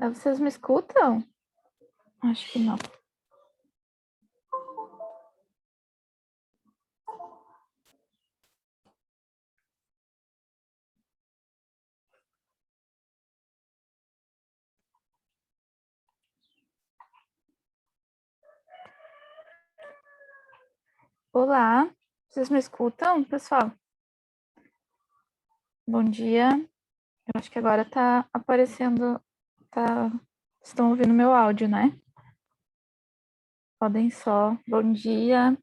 Vocês me escutam? Acho que não. Olá, vocês me escutam, pessoal? Bom dia. Eu acho que agora tá aparecendo, estão ouvindo meu áudio, né? Podem só. Bom dia.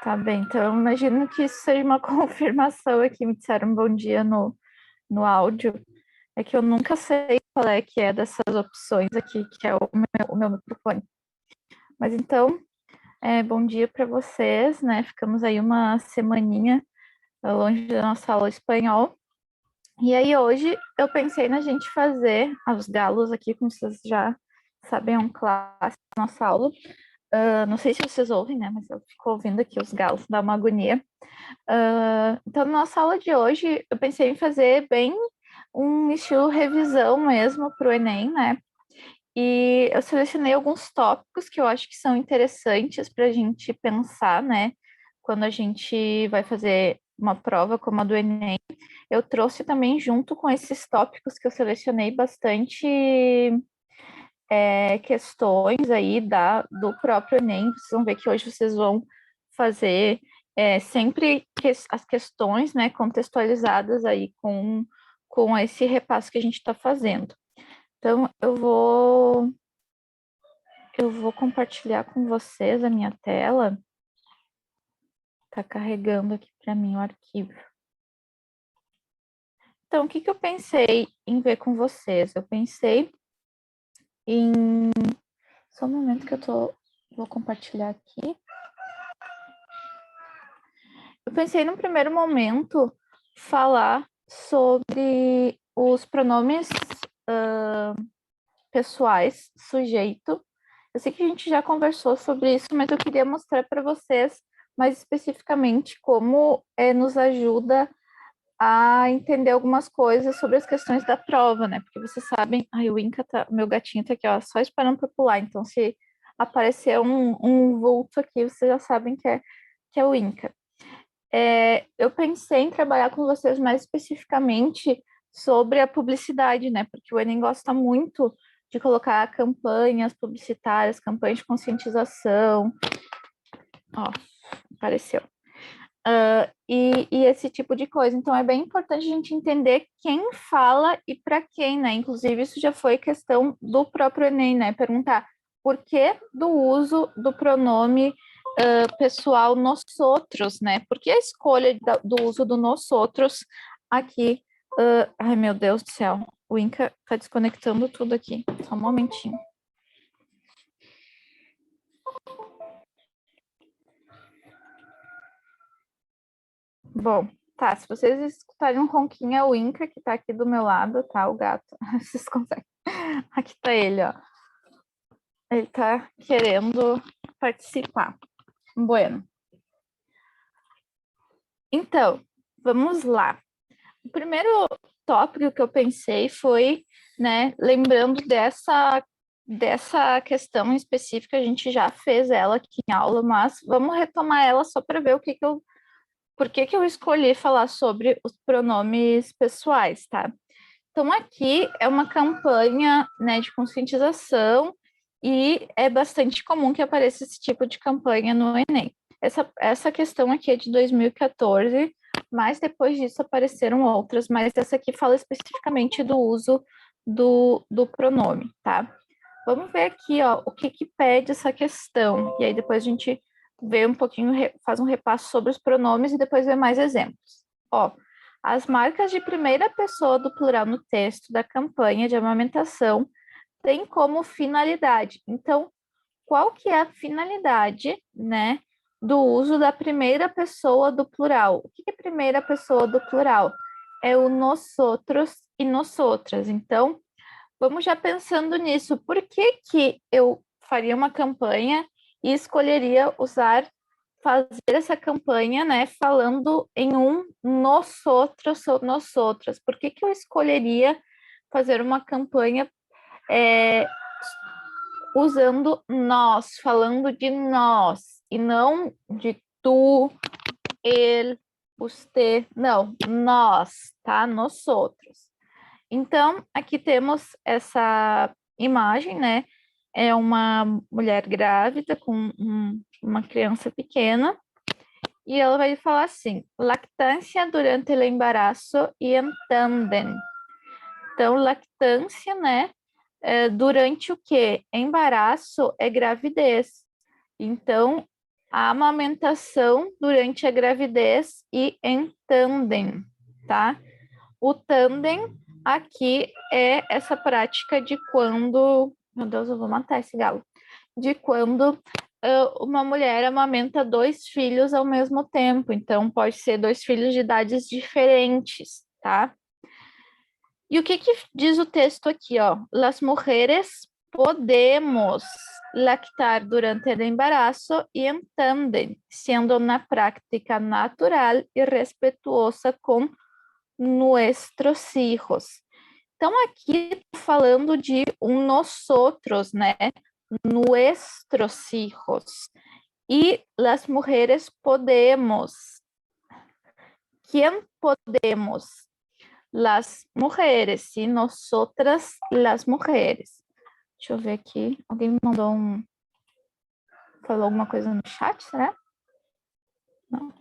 Tá bem, então eu imagino que isso seja uma confirmação aqui. Me disseram bom dia no áudio. É que eu nunca sei qual é que é dessas opções aqui, que é o meu microfone. Mas então, bom dia para vocês, né? Ficamos aí uma semaninha longe da nossa aula de espanhol. E aí hoje eu pensei na gente fazer os galos aqui, como vocês já sabem, é um clássico da nossa aula. Não sei se vocês ouvem, né? Mas eu fico ouvindo aqui os galos, dá uma agonia. Então, na nossa aula de hoje, eu pensei em fazer bem um estilo revisão mesmo para o Enem, né? E eu selecionei alguns tópicos que eu acho que são interessantes para a gente pensar, né? Quando a gente vai fazer uma prova como a do Enem. Eu trouxe também, junto com esses tópicos que eu selecionei, bastante questões aí do próprio Enem. Vocês vão ver que hoje vocês vão fazer sempre as questões, né, contextualizadas aí com esse repasso que a gente está fazendo. Então, eu vou compartilhar com vocês a minha tela. Está carregando aqui para mim o arquivo. Então, o que eu pensei em ver com vocês? Eu pensei em... Só um momento que vou compartilhar aqui. Eu pensei, num primeiro momento, falar sobre os pronomes pessoais, sujeito. Eu sei que a gente já conversou sobre isso, mas eu queria mostrar para vocês mais especificamente como nos ajuda a entender algumas coisas sobre as questões da prova, né? Porque vocês sabem, o Inca meu gatinho tá aqui, ó, só esperando para pular. Então, se aparecer um vulto aqui, vocês já sabem que é o Inca. Eu pensei em trabalhar com vocês mais especificamente sobre a publicidade, né? Porque o Enem gosta muito de colocar campanhas publicitárias, campanhas de conscientização. Ó, apareceu. E esse tipo de coisa. Então, é bem importante a gente entender quem fala e para quem, né? Inclusive, isso já foi questão do próprio Enem, né? Perguntar por que do uso do pronome pessoal nós outros, né? Por que a escolha do uso do nós outros aqui? Ai, meu Deus do céu. O Inca tá desconectando tudo aqui. Só um momentinho. Bom, tá. Se vocês escutarem um ronquinho, é o Inca que tá aqui do meu lado, tá? O gato. Vocês conseguem. Aqui tá ele, ó. Ele tá querendo participar. Bueno. Então, vamos lá. O primeiro tópico que eu pensei foi, né, lembrando dessa questão específica, a gente já fez ela aqui em aula, mas vamos retomar ela só para ver por que eu escolhi falar sobre os pronomes pessoais, tá? Então, aqui é uma campanha, né, de conscientização e é bastante comum que apareça esse tipo de campanha no Enem. Essa questão aqui é de 2014, mas depois disso apareceram outras, mas essa aqui fala especificamente do uso do pronome, tá? Vamos ver aqui, ó, o que pede essa questão, e aí depois a gente vê um pouquinho, faz um repasso sobre os pronomes e depois vê mais exemplos. Ó, as marcas de primeira pessoa do plural no texto da campanha de amamentação têm como finalidade. Então, qual que é a finalidade, né, do uso da primeira pessoa do plural? O que é primeira pessoa do plural? É o nós outros e nós outras. Então, vamos já pensando nisso. Por que eu faria uma campanha e escolheria fazer essa campanha, né, falando em nós outros ou nós outras? Por que eu escolheria fazer uma campanha usando nós, falando de nós, e não de tu, ele, você, não, nós, tá? Nós outros. Então, aqui temos essa imagem, né? É uma mulher grávida com uma criança pequena, e ela vai falar assim: lactância durante o embaraço e em tandem. Então, lactância, né? Durante o quê? Embaraço é gravidez. Então, a amamentação durante a gravidez e em tandem, tá? O tandem aqui é essa prática de quando... Meu Deus, eu vou matar esse galo. De quando uma mulher amamenta 2 filhos ao mesmo tempo. Então, pode ser 2 filhos de idades diferentes, tá? E o que diz o texto aqui, ó? Las mujeres podemos lactar durante o embarazo e em tandem, sendo uma prática natural e respetuosa com nuestros hijos. Então, aqui falando de nós outros, né? Nuestros hijos. E las mujeres podemos. ¿Quién podemos? Las mujeres, e nosotras, las mujeres. Deixa eu ver aqui. Alguém me mandou falou alguma coisa no chat, será? Não.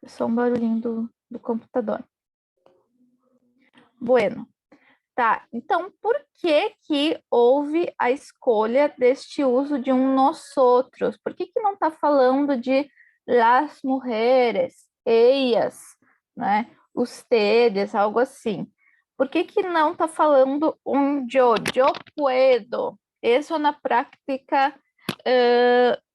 É só um barulhinho do computador. Bueno. Tá, então por que houve a escolha deste uso de nós outros? Por que não está falando de las mujeres, ellas, né? Ustedes, algo assim? Por que não está falando yo puedo? Isso é na prática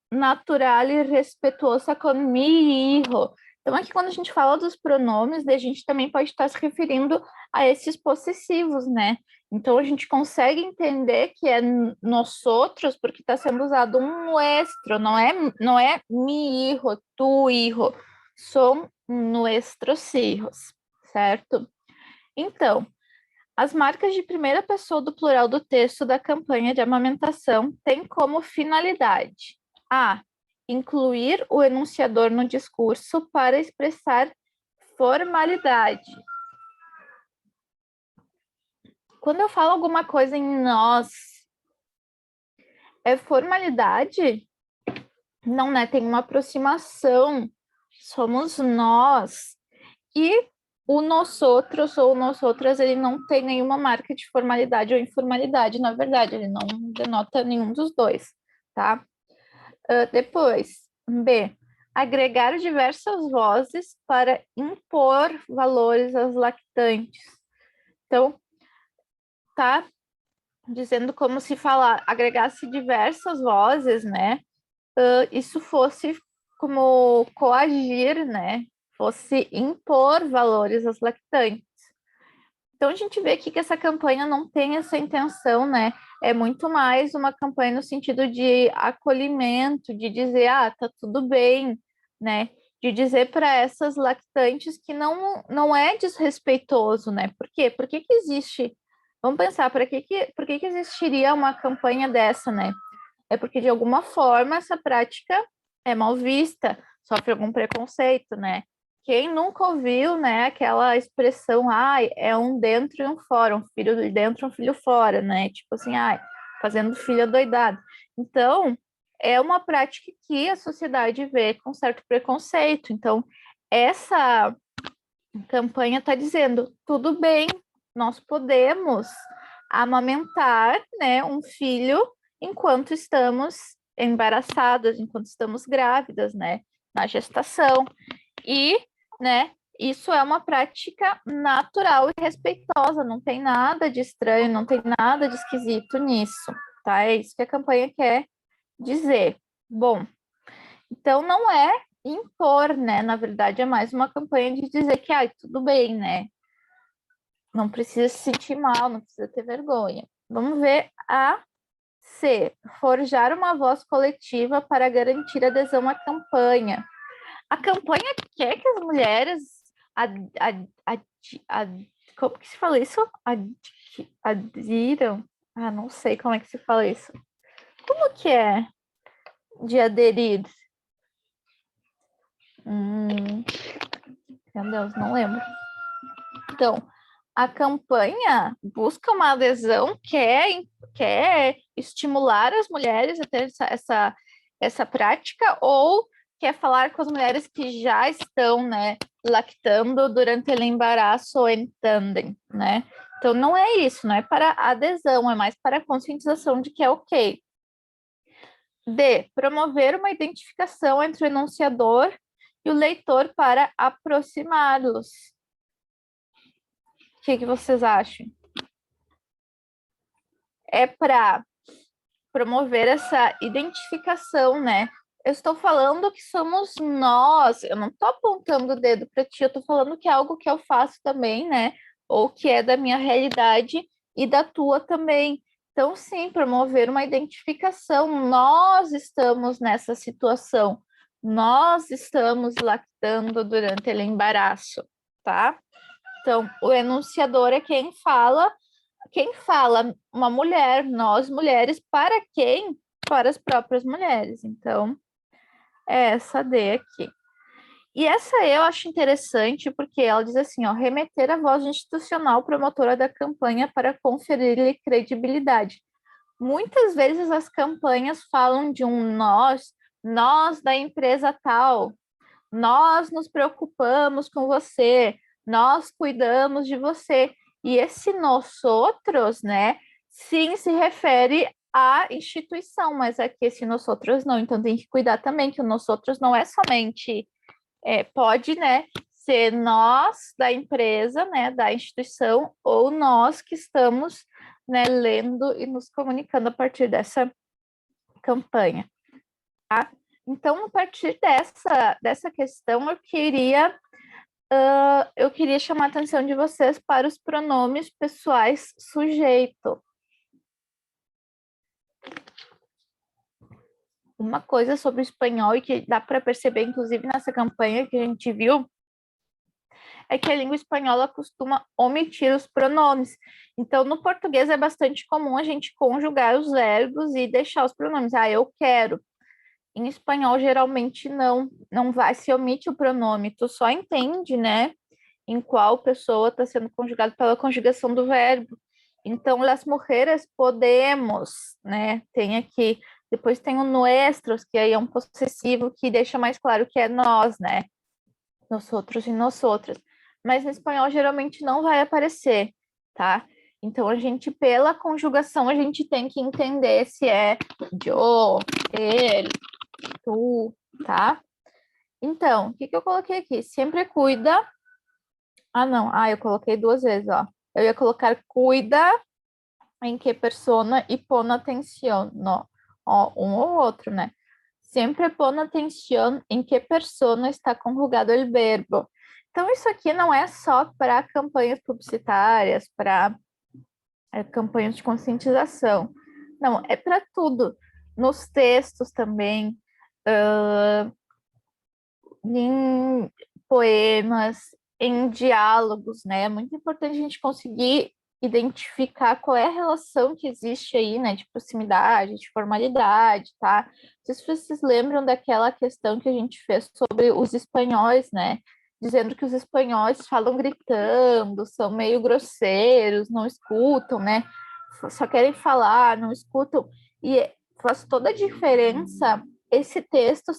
natural e respetuosa com mi hijo. Então, aqui quando a gente fala dos pronomes, a gente também pode estar se referindo a esses possessivos, né? Então, a gente consegue entender que é nós outros, porque está sendo usado nuestro, não é mi hijo, tu hijo, são nuestros hijos, certo? Então, as marcas de primeira pessoa do plural do texto da campanha de amamentação têm como finalidade: a. Incluir o enunciador no discurso para expressar formalidade. Quando eu falo alguma coisa em nós, é formalidade? Não, né? Tem uma aproximação. Somos nós. E o nós outros ou nós outras, ele não tem nenhuma marca de formalidade ou informalidade, na verdade, ele não denota nenhum dos dois, tá? Depois, B. Agregar diversas vozes para impor valores às lactantes. Então, tá dizendo como se falar, agregasse diversas vozes, né? Isso fosse como coagir, né? Fosse impor valores às lactantes. Então, a gente vê aqui que essa campanha não tem essa intenção, né? É muito mais uma campanha no sentido de acolhimento, de dizer, tá tudo bem, né? De dizer para essas lactantes que não é desrespeitoso, né? Por quê? Por que existe? Vamos pensar, por que existiria uma campanha dessa, né? É porque, de alguma forma, essa prática é mal vista, sofre algum preconceito, né? Quem nunca ouviu, né, aquela expressão, é um dentro e um fora, um filho dentro e um filho fora, né? Tipo assim, fazendo filho adoidado. Então, é uma prática que a sociedade vê com certo preconceito. Então, essa campanha está dizendo, tudo bem, nós podemos amamentar, né, um filho enquanto estamos embaraçadas, enquanto estamos grávidas, né, na gestação. E, né, isso é uma prática natural e respeitosa, não tem nada de estranho, não tem nada de esquisito nisso, tá? É isso que a campanha quer dizer. Bom, então não é impor, né? Na verdade, é mais uma campanha de dizer que, tudo bem, né? Não precisa se sentir mal, não precisa ter vergonha. Vamos ver a C. Forjar uma voz coletiva para garantir adesão à campanha. A campanha quer que as mulheres como que se fala isso? Adiram? Ah, não sei como é que se fala isso. Como que é de aderir? Meu Deus, não lembro. Então, a campanha busca uma adesão, quer estimular as mulheres a ter essa prática, ou quer falar com as mulheres que já estão, né, lactando durante o embaraço ou em tandem, né? Então, não é isso, não é para adesão, é mais para a conscientização de que é ok. D. Promover uma identificação entre o enunciador e o leitor para aproximá-los. O que vocês acham? É para promover essa identificação, né? Eu estou falando que somos nós, eu não estou apontando o dedo para ti, eu estou falando que é algo que eu faço também, né? Ou que é da minha realidade e da tua também. Então, sim, promover uma identificação. Nós estamos nessa situação, nós estamos lactando durante o embaraço, tá? Então, o enunciador é quem fala uma mulher, nós mulheres, para quem? Para as próprias mulheres. Então, é essa D aqui. E essa eu acho interessante porque ela diz assim, ó, remeter a voz institucional promotora da campanha para conferir-lhe credibilidade. Muitas vezes as campanhas falam de um nós da empresa tal, nós nos preocupamos com você, nós cuidamos de você. E esse nós outros, né, sim se refere à instituição, mas aqui esse nós outros não. Então tem que cuidar também que o nós outros não é somente, pode, né, ser nós da empresa, né, da instituição, ou nós que estamos, né, lendo e nos comunicando a partir dessa campanha. Tá? Então, a partir dessa questão, eu queria chamar a atenção de vocês para os pronomes pessoais sujeito. Uma coisa sobre o espanhol e que dá para perceber, inclusive nessa campanha que a gente viu, é que a língua espanhola costuma omitir os pronomes. Então, no português é bastante comum a gente conjugar os verbos e deixar os pronomes. Ah, eu quero. Em espanhol, geralmente não vai, se omite o pronome, tu só entende, né, em qual pessoa está sendo conjugado pela conjugação do verbo. Então, las mujeres podemos, né, tem aqui, depois tem o nuestros, que aí é um possessivo que deixa mais claro que é nós, né, nosotros e nosotras. Mas no espanhol, geralmente não vai aparecer, tá? Então, a gente, pela conjugação, a gente tem que entender se é yo, ele, tu, tá? Então, o que eu coloquei aqui? Sempre cuida. Ah, não. Ah, eu coloquei duas vezes, ó. Eu ia colocar cuida em que persona e pon atención. No. Ó, um ou outro, né? Sempre pon atención em que persona está conjugado o verbo. Então, isso aqui não é só para campanhas publicitárias, para campanhas de conscientização. Não, é para tudo. Nos textos também, em poemas, em diálogos, né? É muito importante a gente conseguir identificar qual é a relação que existe aí, né? De proximidade, de formalidade, tá? Não sei se vocês lembram daquela questão que a gente fez sobre os espanhóis, né? Dizendo que os espanhóis falam gritando, são meio grosseiros, não escutam, né? Só querem falar, não escutam. E faz toda a diferença esse texto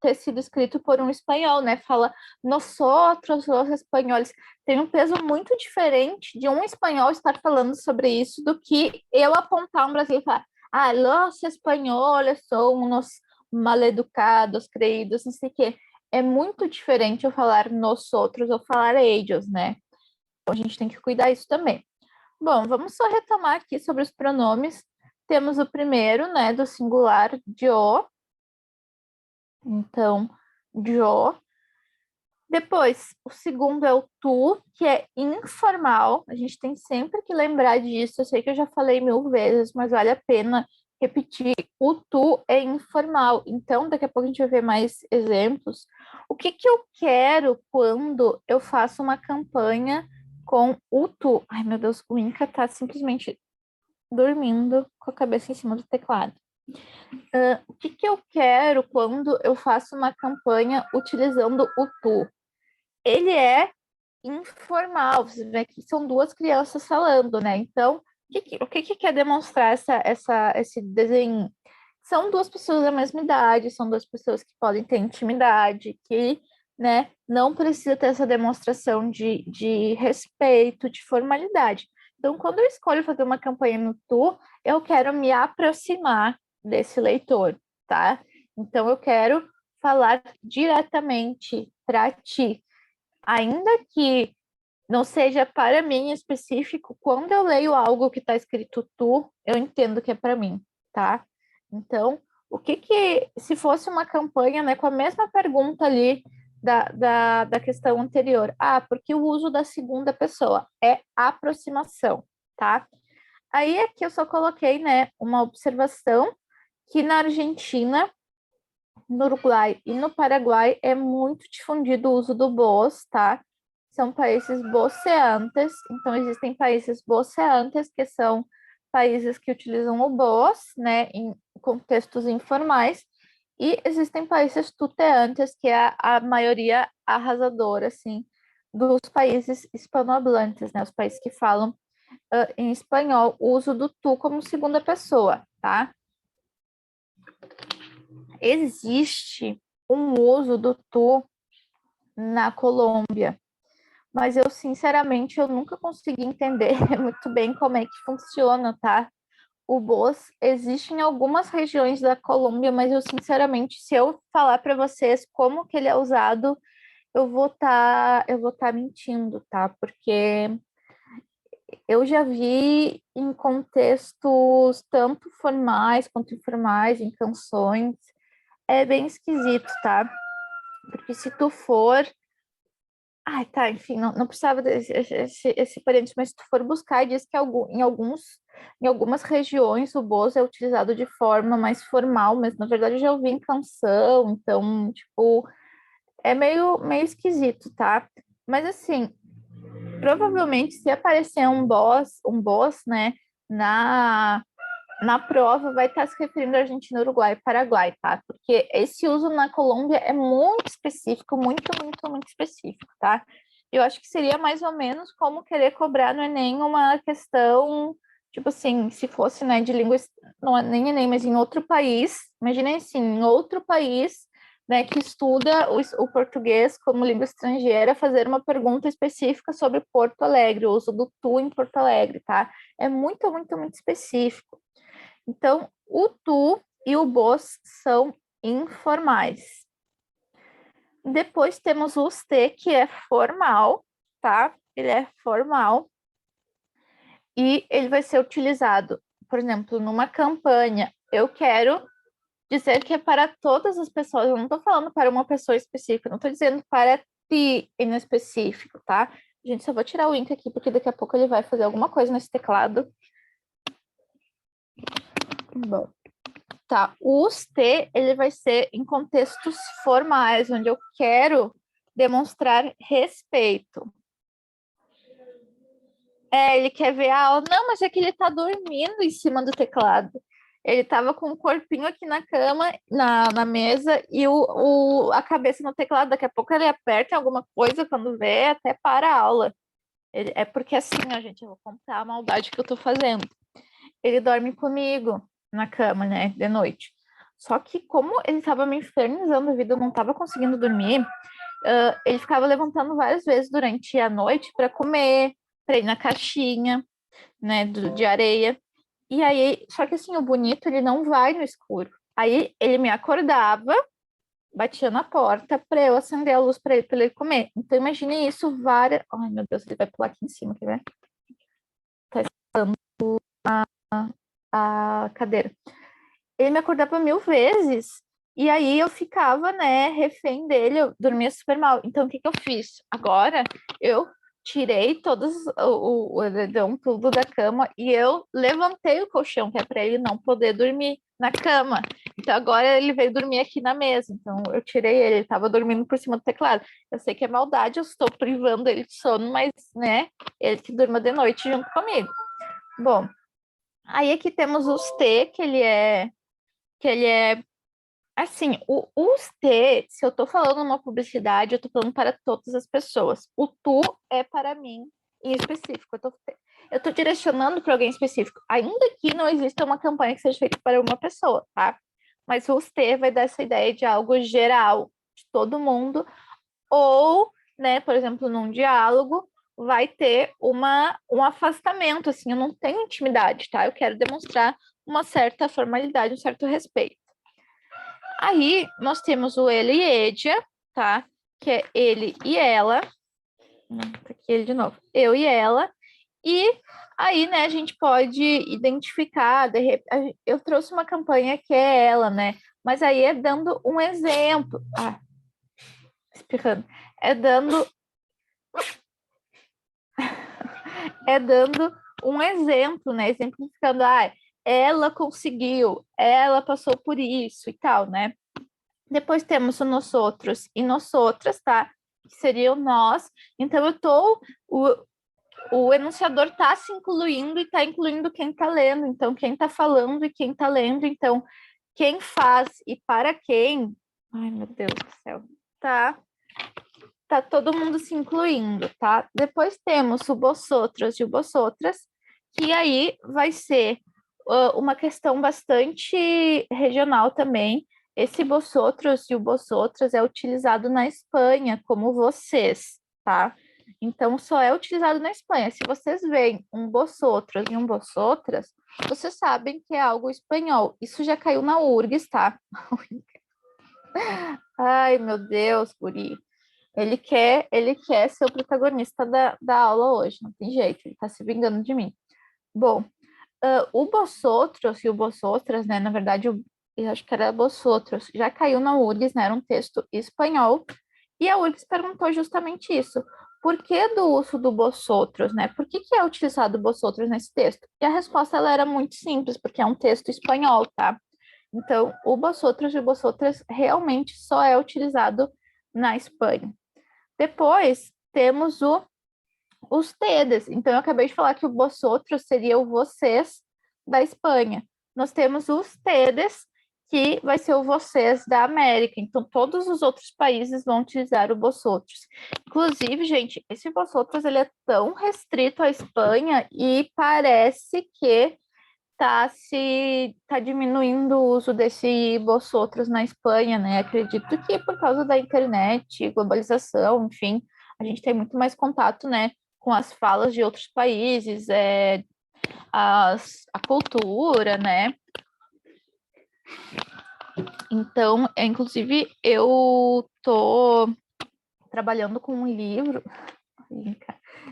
ter sido escrito por um espanhol, né? Fala nosotros, los espanhóis. Tem um peso muito diferente de um espanhol estar falando sobre isso do que eu apontar um brasileiro e falar, ah, los espanhóis são uns maleducados, creídos, não sei o quê. É muito diferente eu falar nosotros ou falar ellos, né? Então a gente tem que cuidar isso também. Bom, vamos só retomar aqui sobre os pronomes. Temos o primeiro, né, do singular, yo. Então, yo. Depois, o segundo é o tu, que é informal. A gente tem sempre que lembrar disso. Eu sei que eu já falei 1000 vezes, mas vale a pena repetir. O tu é informal. Então, daqui a pouco a gente vai ver mais exemplos. O que eu quero quando eu faço uma campanha com o tu? Ai, meu Deus, o Inca tá simplesmente dormindo com a cabeça em cima do teclado. O que que eu quero quando eu faço uma campanha utilizando o tu? Ele é informal, você vê que são duas crianças falando, né? Então, o que que quer demonstrar esse desenho? São duas pessoas da mesma idade, são duas pessoas que podem ter intimidade, que, né, não precisa ter essa demonstração de respeito, de formalidade. Então, quando eu escolho fazer uma campanha no Tu, eu quero me aproximar desse leitor, tá? Então, eu quero falar diretamente para ti, ainda que não seja para mim em específico, quando eu leio algo que está escrito tu, eu entendo que é para mim, tá? Então, se fosse uma campanha, né, com a mesma pergunta ali da questão anterior, porque o uso da segunda pessoa é aproximação, tá? Aí aqui eu só coloquei, né, uma observação que na Argentina, no Uruguai e no Paraguai é muito difundido o uso do boas, tá? São países boceantes, então existem países boceantes, que são países que utilizam o boas, né, em contextos informais, e existem países tuteantes, que é a maioria arrasadora, assim, dos países hispanohablantes, né, os países que falam em espanhol, o uso do tu como segunda pessoa, tá? Existe um uso do tu na Colômbia, mas eu sinceramente eu nunca consegui entender muito bem como é que funciona, tá? O Boas existe em algumas regiões da Colômbia, mas eu sinceramente, se eu falar para vocês como que ele é usado, eu vou tá mentindo, tá? Porque eu já vi em contextos tanto formais quanto informais, em canções, é bem esquisito, tá? Porque se tu for. Ai, tá, enfim, não precisava esse parente, mas se tu for buscar, diz que em algumas regiões o Bozo é utilizado de forma mais formal, mas na verdade eu já ouvi em canção, então, tipo, é meio esquisito, tá? Mas assim, provavelmente se aparecer um boss, né, na, na prova vai estar se referindo à Argentina, Uruguai e Paraguai, tá? Porque esse uso na Colômbia é muito específico, muito específico, tá? Eu acho que seria mais ou menos como querer cobrar no Enem uma questão, tipo assim, se fosse, né, de língua, não é nem Enem, mas em outro país, imaginem assim, em outro país, né, que estuda o português como língua estrangeira, fazer uma pergunta específica sobre Porto Alegre, o uso do tu em Porto Alegre, tá? É muito específico. Então, o tu e o bos são informais. Depois temos o ste, que é formal, tá? Ele é formal e ele vai ser utilizado, por exemplo, numa campanha. Eu quero dizer que é para todas as pessoas, eu não estou falando para uma pessoa específica, não estou dizendo para ti em específico, tá? Gente, só vou tirar o link aqui, porque daqui a pouco ele vai fazer alguma coisa nesse teclado. Bom. Tá, o T, ele vai ser em contextos formais, onde eu quero demonstrar respeito. Ele quer ver a aula. Não, mas é que ele tá dormindo em cima do teclado. Ele tava com o corpinho aqui na cama, na mesa, e a cabeça no teclado. Daqui a pouco ele aperta em alguma coisa, quando vê, até para a aula. É porque assim, ó, gente, eu vou contar a maldade que eu tô fazendo. Ele dorme comigo na cama, né, de noite. Só que como ele estava me infernizando a vida, eu não estava conseguindo dormir, ele ficava levantando várias vezes durante a noite para comer, para ir na caixinha, né, de areia. E aí, só que assim, o bonito, ele não vai no escuro. Aí ele me acordava, batia na porta para eu acender a luz para ele comer. Então imagine isso várias. Ai, meu Deus, ele vai pular aqui em cima, quer ver? Tá escutando a cadeira. Ele me acordava 1000 vezes. E aí eu ficava, né, refém dele, eu dormia super mal. Então, o que que eu fiz? Agora, eu tirei todos o edredom, tudo da cama, e eu levantei o colchão, que é para ele não poder dormir na cama. Então, agora ele veio dormir aqui na mesa. Então, eu tirei ele estava dormindo por cima do teclado. Eu sei que é maldade, eu estou privando ele de sono, mas, né, ele que durma de noite junto comigo. Bom, Aí aqui temos os T, que ele é assim, os T, se eu tô falando uma publicidade, eu tô falando para todas as pessoas. O tu é para mim em específico. Eu tô direcionando para alguém específico. Ainda que não exista uma campanha que seja feita para uma pessoa, tá? Mas o T vai dar essa ideia de algo geral, de todo mundo, ou, né, por exemplo, num diálogo, vai ter um afastamento, assim, eu não tenho intimidade, tá? Eu quero demonstrar uma certa formalidade, um certo respeito. Aí nós temos o ele e edia, tá? Que é ele e ela. Não, tá aqui ele de novo. Eu e ela. E aí, né, a gente pode identificar, eu trouxe uma campanha que é ela, né? Mas aí é dando um exemplo. Ah, espirrando. É dando é dando um exemplo, né? Exemplificando, ela conseguiu, ela passou por isso e tal, né? Depois temos o nós outros e nós outras, tá? Que seria o nós. Então, o enunciador está se incluindo e está incluindo quem está lendo. Então, quem está falando e quem está lendo. Então, quem faz e para quem. Ai, meu Deus do céu. Tá todo mundo se incluindo, tá? Depois temos o vosotros e o vosotras, que aí vai ser uma questão bastante regional também. Esse vosotros e o vosotras é utilizado na Espanha como vocês, tá? Então, só é utilizado na Espanha. Se vocês veem um vosotros e um vosotras, vocês sabem que é algo espanhol. Isso já caiu na URGS, tá? Ai, meu Deus, guri. Ele quer ser o protagonista da aula hoje, não tem jeito, ele tá se vingando de mim. Bom, o Bossotros e o Bossotras, né, na verdade, eu acho que era Bossotros, já caiu na URGS, né, era um texto espanhol, e a URGS perguntou justamente isso. Por que do uso do Bossotros, né? Por que é utilizado o Bossotros nesse texto? E a resposta, ela era muito simples, porque é um texto espanhol, tá? Então, o Bossotros e o Bossotras realmente só é utilizado na Espanha. Depois temos os tedes. Então, eu acabei de falar que o vosotros seria o vocês da Espanha. Nós temos os tedes, que vai ser o vocês da América. Então, todos os outros países vão utilizar o vosotros. Inclusive, gente, esse vosotros ele é tão restrito à Espanha e parece que tá diminuindo o uso desse vosotros na Espanha, né? Acredito que por causa da internet, globalização, enfim, a gente tem muito mais contato, né, com as falas de outros países, a cultura, né? Então, inclusive, eu tô trabalhando com um livro,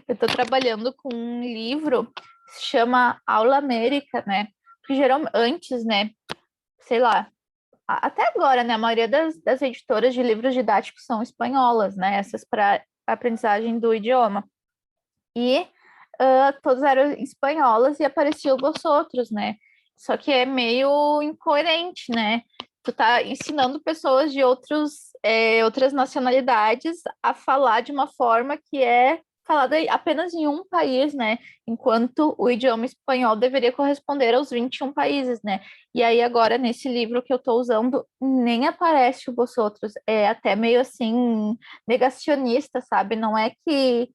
eu tô trabalhando com um livro que se chama Aula América, né? Porque geralmente antes, né, sei lá, até agora, né, a maioria das editoras de livros didáticos são espanholas, né, essas para aprendizagem do idioma. E todas eram espanholas e apareciam os outros, né? Só que é meio incoerente, né? Tu tá ensinando pessoas de outras nacionalidades a falar de uma forma que é falada apenas em um país, né? Enquanto o idioma espanhol deveria corresponder aos 21 países, né? E aí agora, nesse livro que eu estou usando, nem aparece o vosotros. É até meio assim, negacionista, sabe? Não é que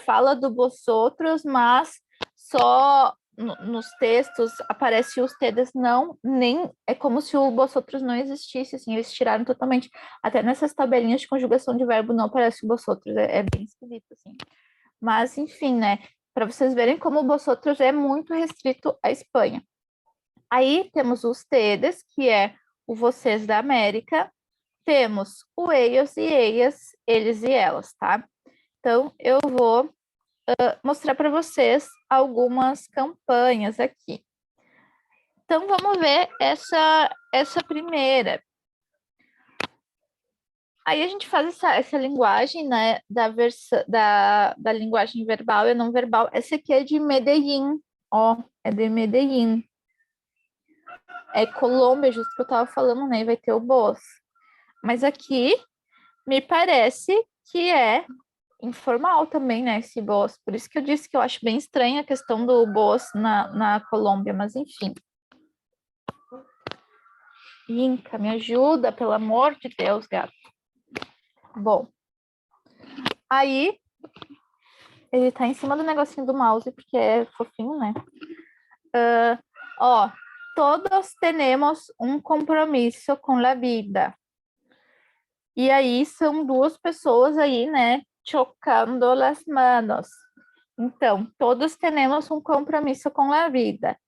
fala do vosotros, mas só nos textos aparece os tedes, não, nem é como se o vosotros não existisse, assim, eles tiraram totalmente. Até nessas tabelinhas de conjugação de verbo não aparece o vosotros, é bem esquisito, assim. Mas, enfim, né, para vocês verem como o vosotros é muito restrito à Espanha. Aí temos os tedes, que é o vocês da América, temos o ellos e ellas, eles e elas, tá? Então, eu vou mostrar para vocês algumas campanhas aqui. Então, vamos ver essa primeira. Aí a gente faz essa linguagem, né, da linguagem verbal e não verbal. Essa aqui é de Medellín, ó, é de Medellín. É Colômbia, justo que eu estava falando, né, e vai ter o Boss. Mas aqui me parece que é informal também, né, esse boss. Por isso que eu disse que eu acho bem estranha a questão do boss na Colômbia, mas enfim. Inca, me ajuda, pelo amor de Deus, gato. Bom, aí ele tá em cima do negocinho do mouse, porque é fofinho, né? Ó, todos temos um compromisso com a vida. E aí são duas pessoas aí, né, chocando as manos. Então, todos temos um compromisso com a vida,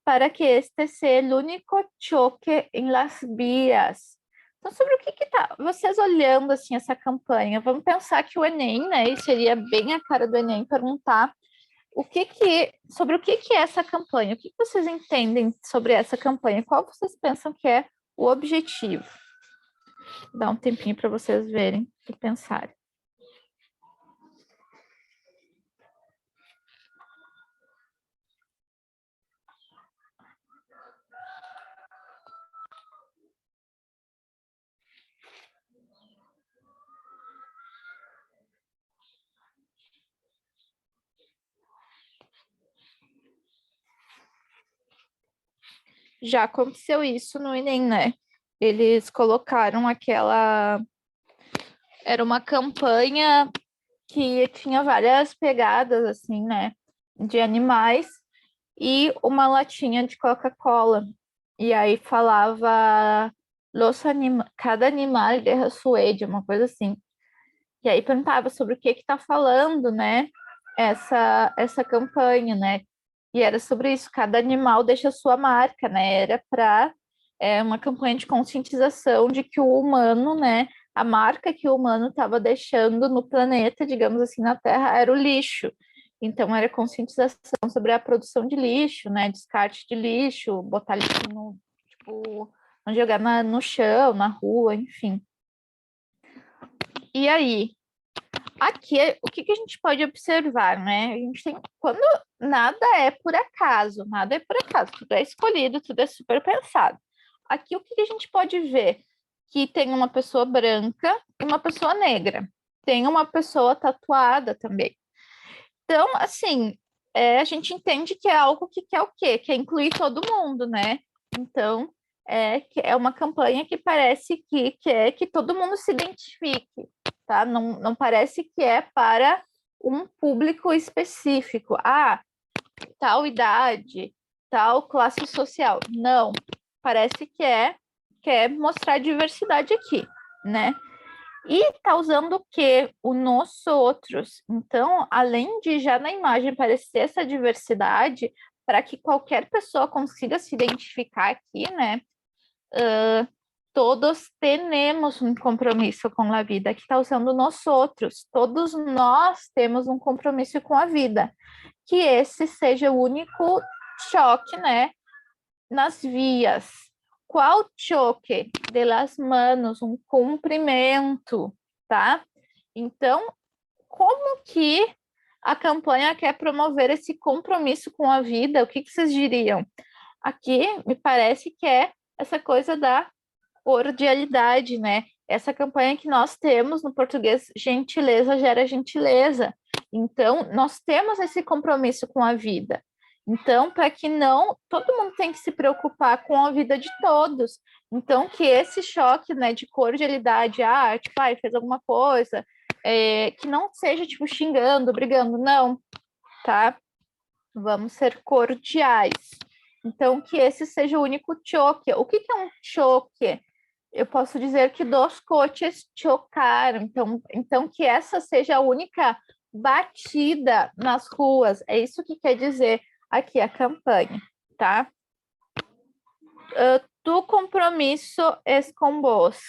para que este seja o único choque em las vías. Então, sobre o que tá, vocês olhando assim essa campanha, vamos pensar que o Enem, né, e seria bem a cara do Enem perguntar sobre o que é essa campanha, o que vocês entendem sobre essa campanha, qual vocês pensam que é o objetivo? Dá um tempinho para vocês verem e pensarem. Já aconteceu isso no Enem, né? Eles colocaram aquela. Era uma campanha que tinha várias pegadas, assim, né? De animais e uma latinha de Coca-Cola. E aí falava cada animal de suede, uma coisa assim. E aí perguntava sobre o que tá falando, né? Essa campanha, né? E era sobre isso, cada animal deixa a sua marca, né? Era para uma campanha de conscientização de que o humano, né? A marca que o humano estava deixando no planeta, digamos assim, na Terra, era o lixo. Então, era conscientização sobre a produção de lixo, né? Descarte de lixo, botar lixo no, tipo, não jogar no chão, na rua, enfim. E aí, aqui, o que a gente pode observar, né? A gente tem, quando nada é por acaso, nada é por acaso, tudo é escolhido, tudo é super pensado. Aqui, o que a gente pode ver? Que tem uma pessoa branca e uma pessoa negra. Tem uma pessoa tatuada também. Então, assim, a gente entende que é algo que quer o quê? Quer incluir todo mundo, né? Então, é uma campanha que parece que quer que todo mundo se identifique, tá? Não parece que é para um público específico. Ah, tal idade, tal classe social. Não, parece que quer mostrar diversidade aqui, né? E tá usando o quê? O nós outros. Então, além de já na imagem aparecer essa diversidade, para que qualquer pessoa consiga se identificar aqui, né? Todos temos um compromisso com a vida, que está usando nós outros. Todos nós temos um compromisso com a vida. Que esse seja o único choque, né? Nas vias. Qual choque? De las manos, um cumprimento, tá? Então, como que a campanha quer promover esse compromisso com a vida? O que vocês diriam? Aqui, me parece que é essa coisa da cordialidade, né? Essa campanha que nós temos no português, gentileza gera gentileza. Então, nós temos esse compromisso com a vida. Então, para que não, todo mundo tem que se preocupar com a vida de todos. Então, que esse choque, né, de cordialidade, tipo, fez alguma coisa, que não seja, tipo, xingando, brigando, não, tá? Vamos ser cordiais. Então, que esse seja o único choque. O que é um choque? Eu posso dizer que dois coches chocaram. Então, que essa seja a única batida nas ruas. É isso que quer dizer aqui a campanha, tá? Tu compromisso es com vos,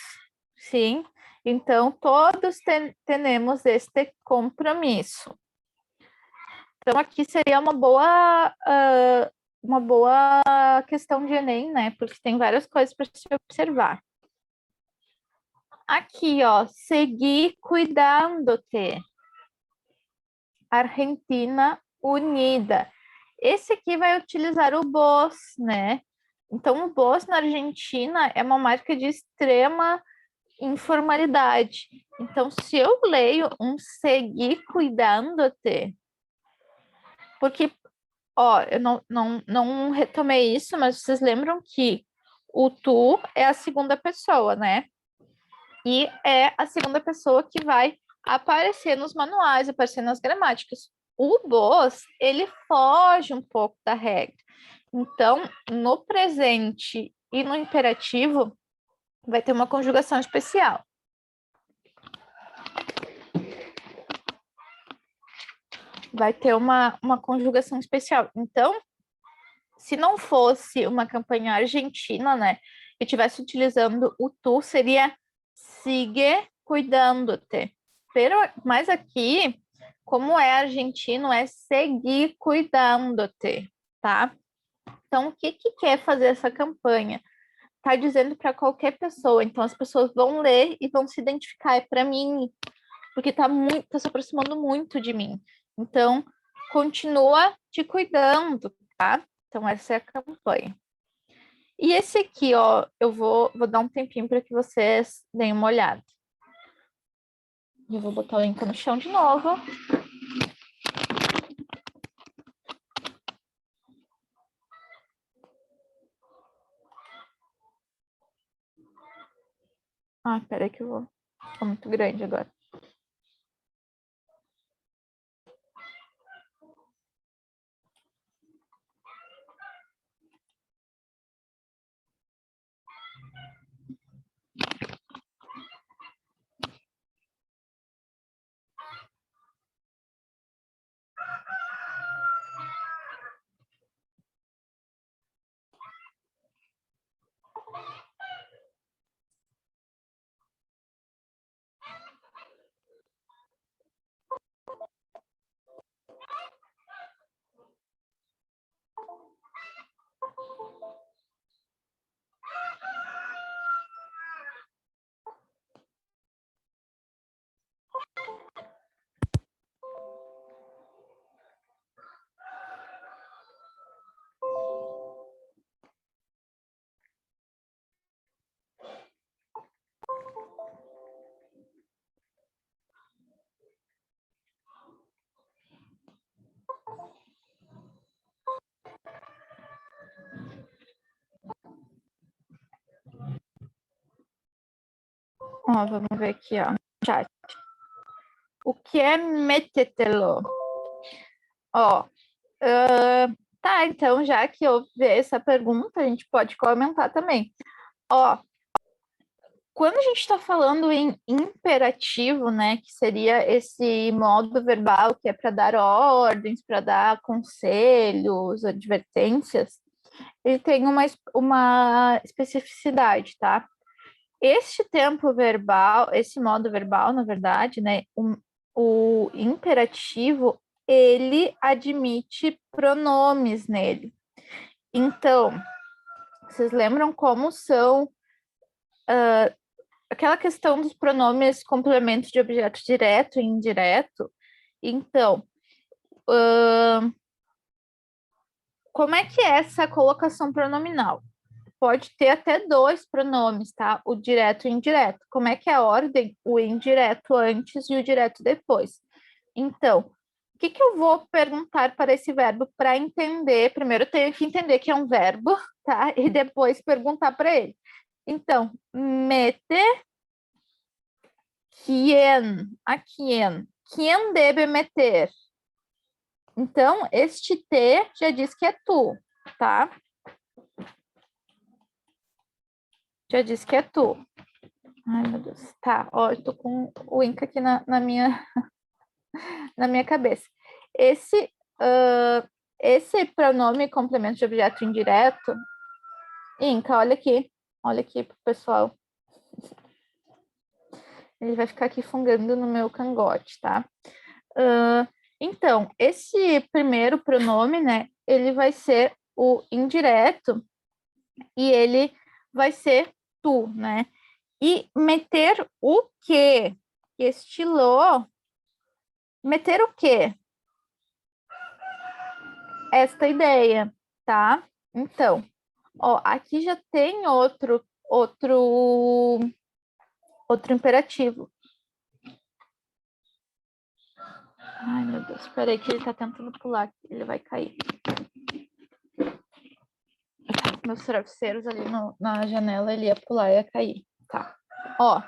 sim? Então, todos temos este compromisso. Então, aqui seria uma boa questão de Enem, né? Porque tem várias coisas para se observar. Aqui, ó, seguir cuidando-te. Argentina Unida. Esse aqui vai utilizar o Boss, né? Então, o Boss na Argentina é uma marca de extrema informalidade. Então, se eu leio um seguir cuidando-te, porque, ó, eu não retomei isso, mas vocês lembram que o tu é a segunda pessoa, né? E é a segunda pessoa que vai aparecer nos manuais, aparecer nas gramáticas. O vos, ele foge um pouco da regra. Então, no presente e no imperativo, vai ter uma conjugação especial. Vai ter uma conjugação especial. Então, se não fosse uma campanha argentina, né, e estivesse utilizando o tu, seria sigue cuidando-te. Mas aqui, como é argentino, é seguir cuidando-te, tá? Então, o que quer fazer essa campanha? Tá dizendo para qualquer pessoa. Então, as pessoas vão ler e vão se identificar. É para mim, porque tá se aproximando muito de mim. Então, continua te cuidando, tá? Então, essa é a campanha. E esse aqui, ó, eu vou dar um tempinho para que vocês deem uma olhada. Eu vou botar o link no chão de novo. Ah, peraí que eu vou. Ficou muito grande agora. Ó, vamos ver aqui, ó. Chat. O que é metetelo? Ó, tá, então já que eu vi essa pergunta, a gente pode comentar também. Ó, quando a gente está falando em imperativo, né, que seria esse modo verbal que é para dar ordens, para dar conselhos, advertências, ele tem uma especificidade, tá? Este tempo verbal, esse modo verbal, na verdade, né, o imperativo, ele admite pronomes nele. Então, vocês lembram como são aquela questão dos pronomes complementos de objeto direto e indireto? Então, como é que é essa colocação pronominal? Pode ter até dois pronomes, tá? O direto e o indireto. Como é que é a ordem? O indireto antes e o direto depois. Então, o que eu vou perguntar para esse verbo para entender? Primeiro, eu tenho que entender que é um verbo, tá? E depois perguntar para ele. Então, mete quien, a quien. Quien deve meter? Então, este T já diz que é tu, tá? Já diz que é tu. Ai, meu Deus. Tá, ó, eu tô com o Inca aqui na minha cabeça. Esse, esse pronome complemento de objeto indireto, Inca, olha aqui pro pessoal. Ele vai ficar aqui fungando no meu cangote, tá? Então, esse primeiro pronome, né, ele vai ser o indireto e ele vai ser tu, né? E meter o quê? Estilou. Meter o quê? Esta ideia, tá? Então, ó, aqui já tem outro Outro imperativo. Ai, meu Deus, espera aí que ele tá tentando pular, ele vai cair. Meus travesseiros ali na janela, ele ia pular, ia cair. Tá. Ó.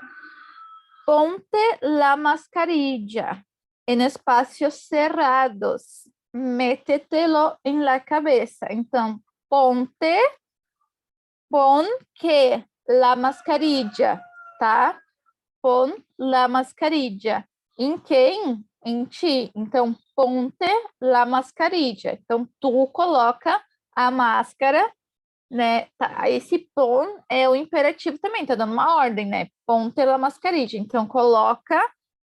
Ponte la mascarilla en espacios cerrados. Métetelo en la cabeza. Então, ponte, pon que la mascarilla, tá? Pon la mascarilla. Em quem? Em ti. Então, ponte la mascarilla. Então, tu coloca a máscara, né? Tá, esse pon é o imperativo também, tá dando uma ordem, né? Ponte la mascarilla. Então, coloca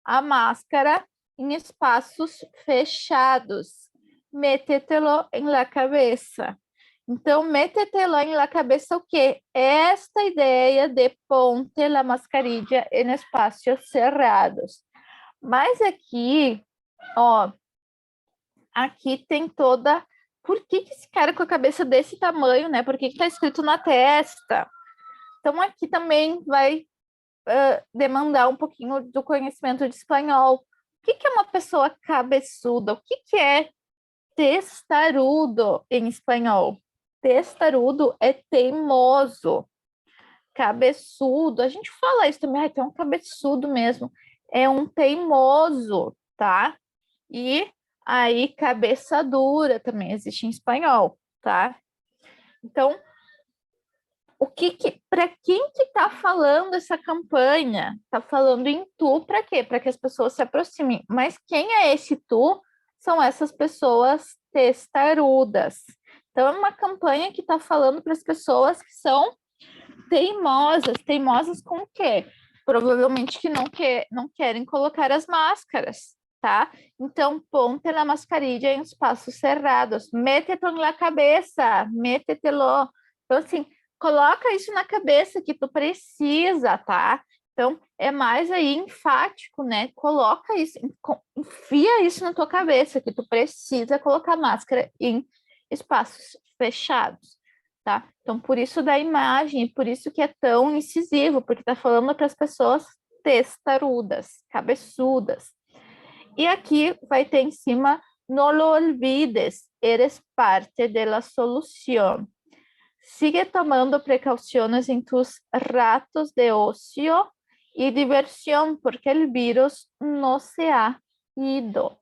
a máscara em espaços fechados. Métetelo en la cabeza. Então, métetelo en la cabeza o quê? Esta ideia de ponte la mascarilla en espacios cerrados. Mas aqui, ó, aqui tem toda... Por que esse cara com a cabeça desse tamanho, né? Por que tá escrito na testa? Então, aqui também vai demandar um pouquinho do conhecimento de espanhol. O que é uma pessoa cabeçuda? O que é testarudo em espanhol? Testarudo é teimoso. Cabeçudo, a gente fala isso também, é um cabeçudo mesmo. É um teimoso, tá? E aí, cabeça dura também existe em espanhol, tá? Então, para quem que tá falando essa campanha? Tá falando em tu para quê? Para que as pessoas se aproximem. Mas quem é esse tu? São essas pessoas testarudas. Então, é uma campanha que está falando para as pessoas que são teimosas. Teimosas com o quê? Provavelmente que não querem colocar as máscaras, tá? Então, ponte la mascarilla em espaços cerrados. Métetelo na cabeça, métetelo. Então, assim, coloca isso na cabeça que tu precisa, tá? Então, é mais aí enfático, né? Coloca isso, enfia isso na tua cabeça que tu precisa colocar máscara em espaços fechados, tá? Então, por isso da imagem, por isso que é tão incisivo, porque tá falando para as pessoas testarudas, cabeçudas. E aqui vai ter em cima, no lo olvides, eres parte de la solución. Sigue tomando precauciones en tus ratos de ocio y diversión, porque el virus no se ha ido.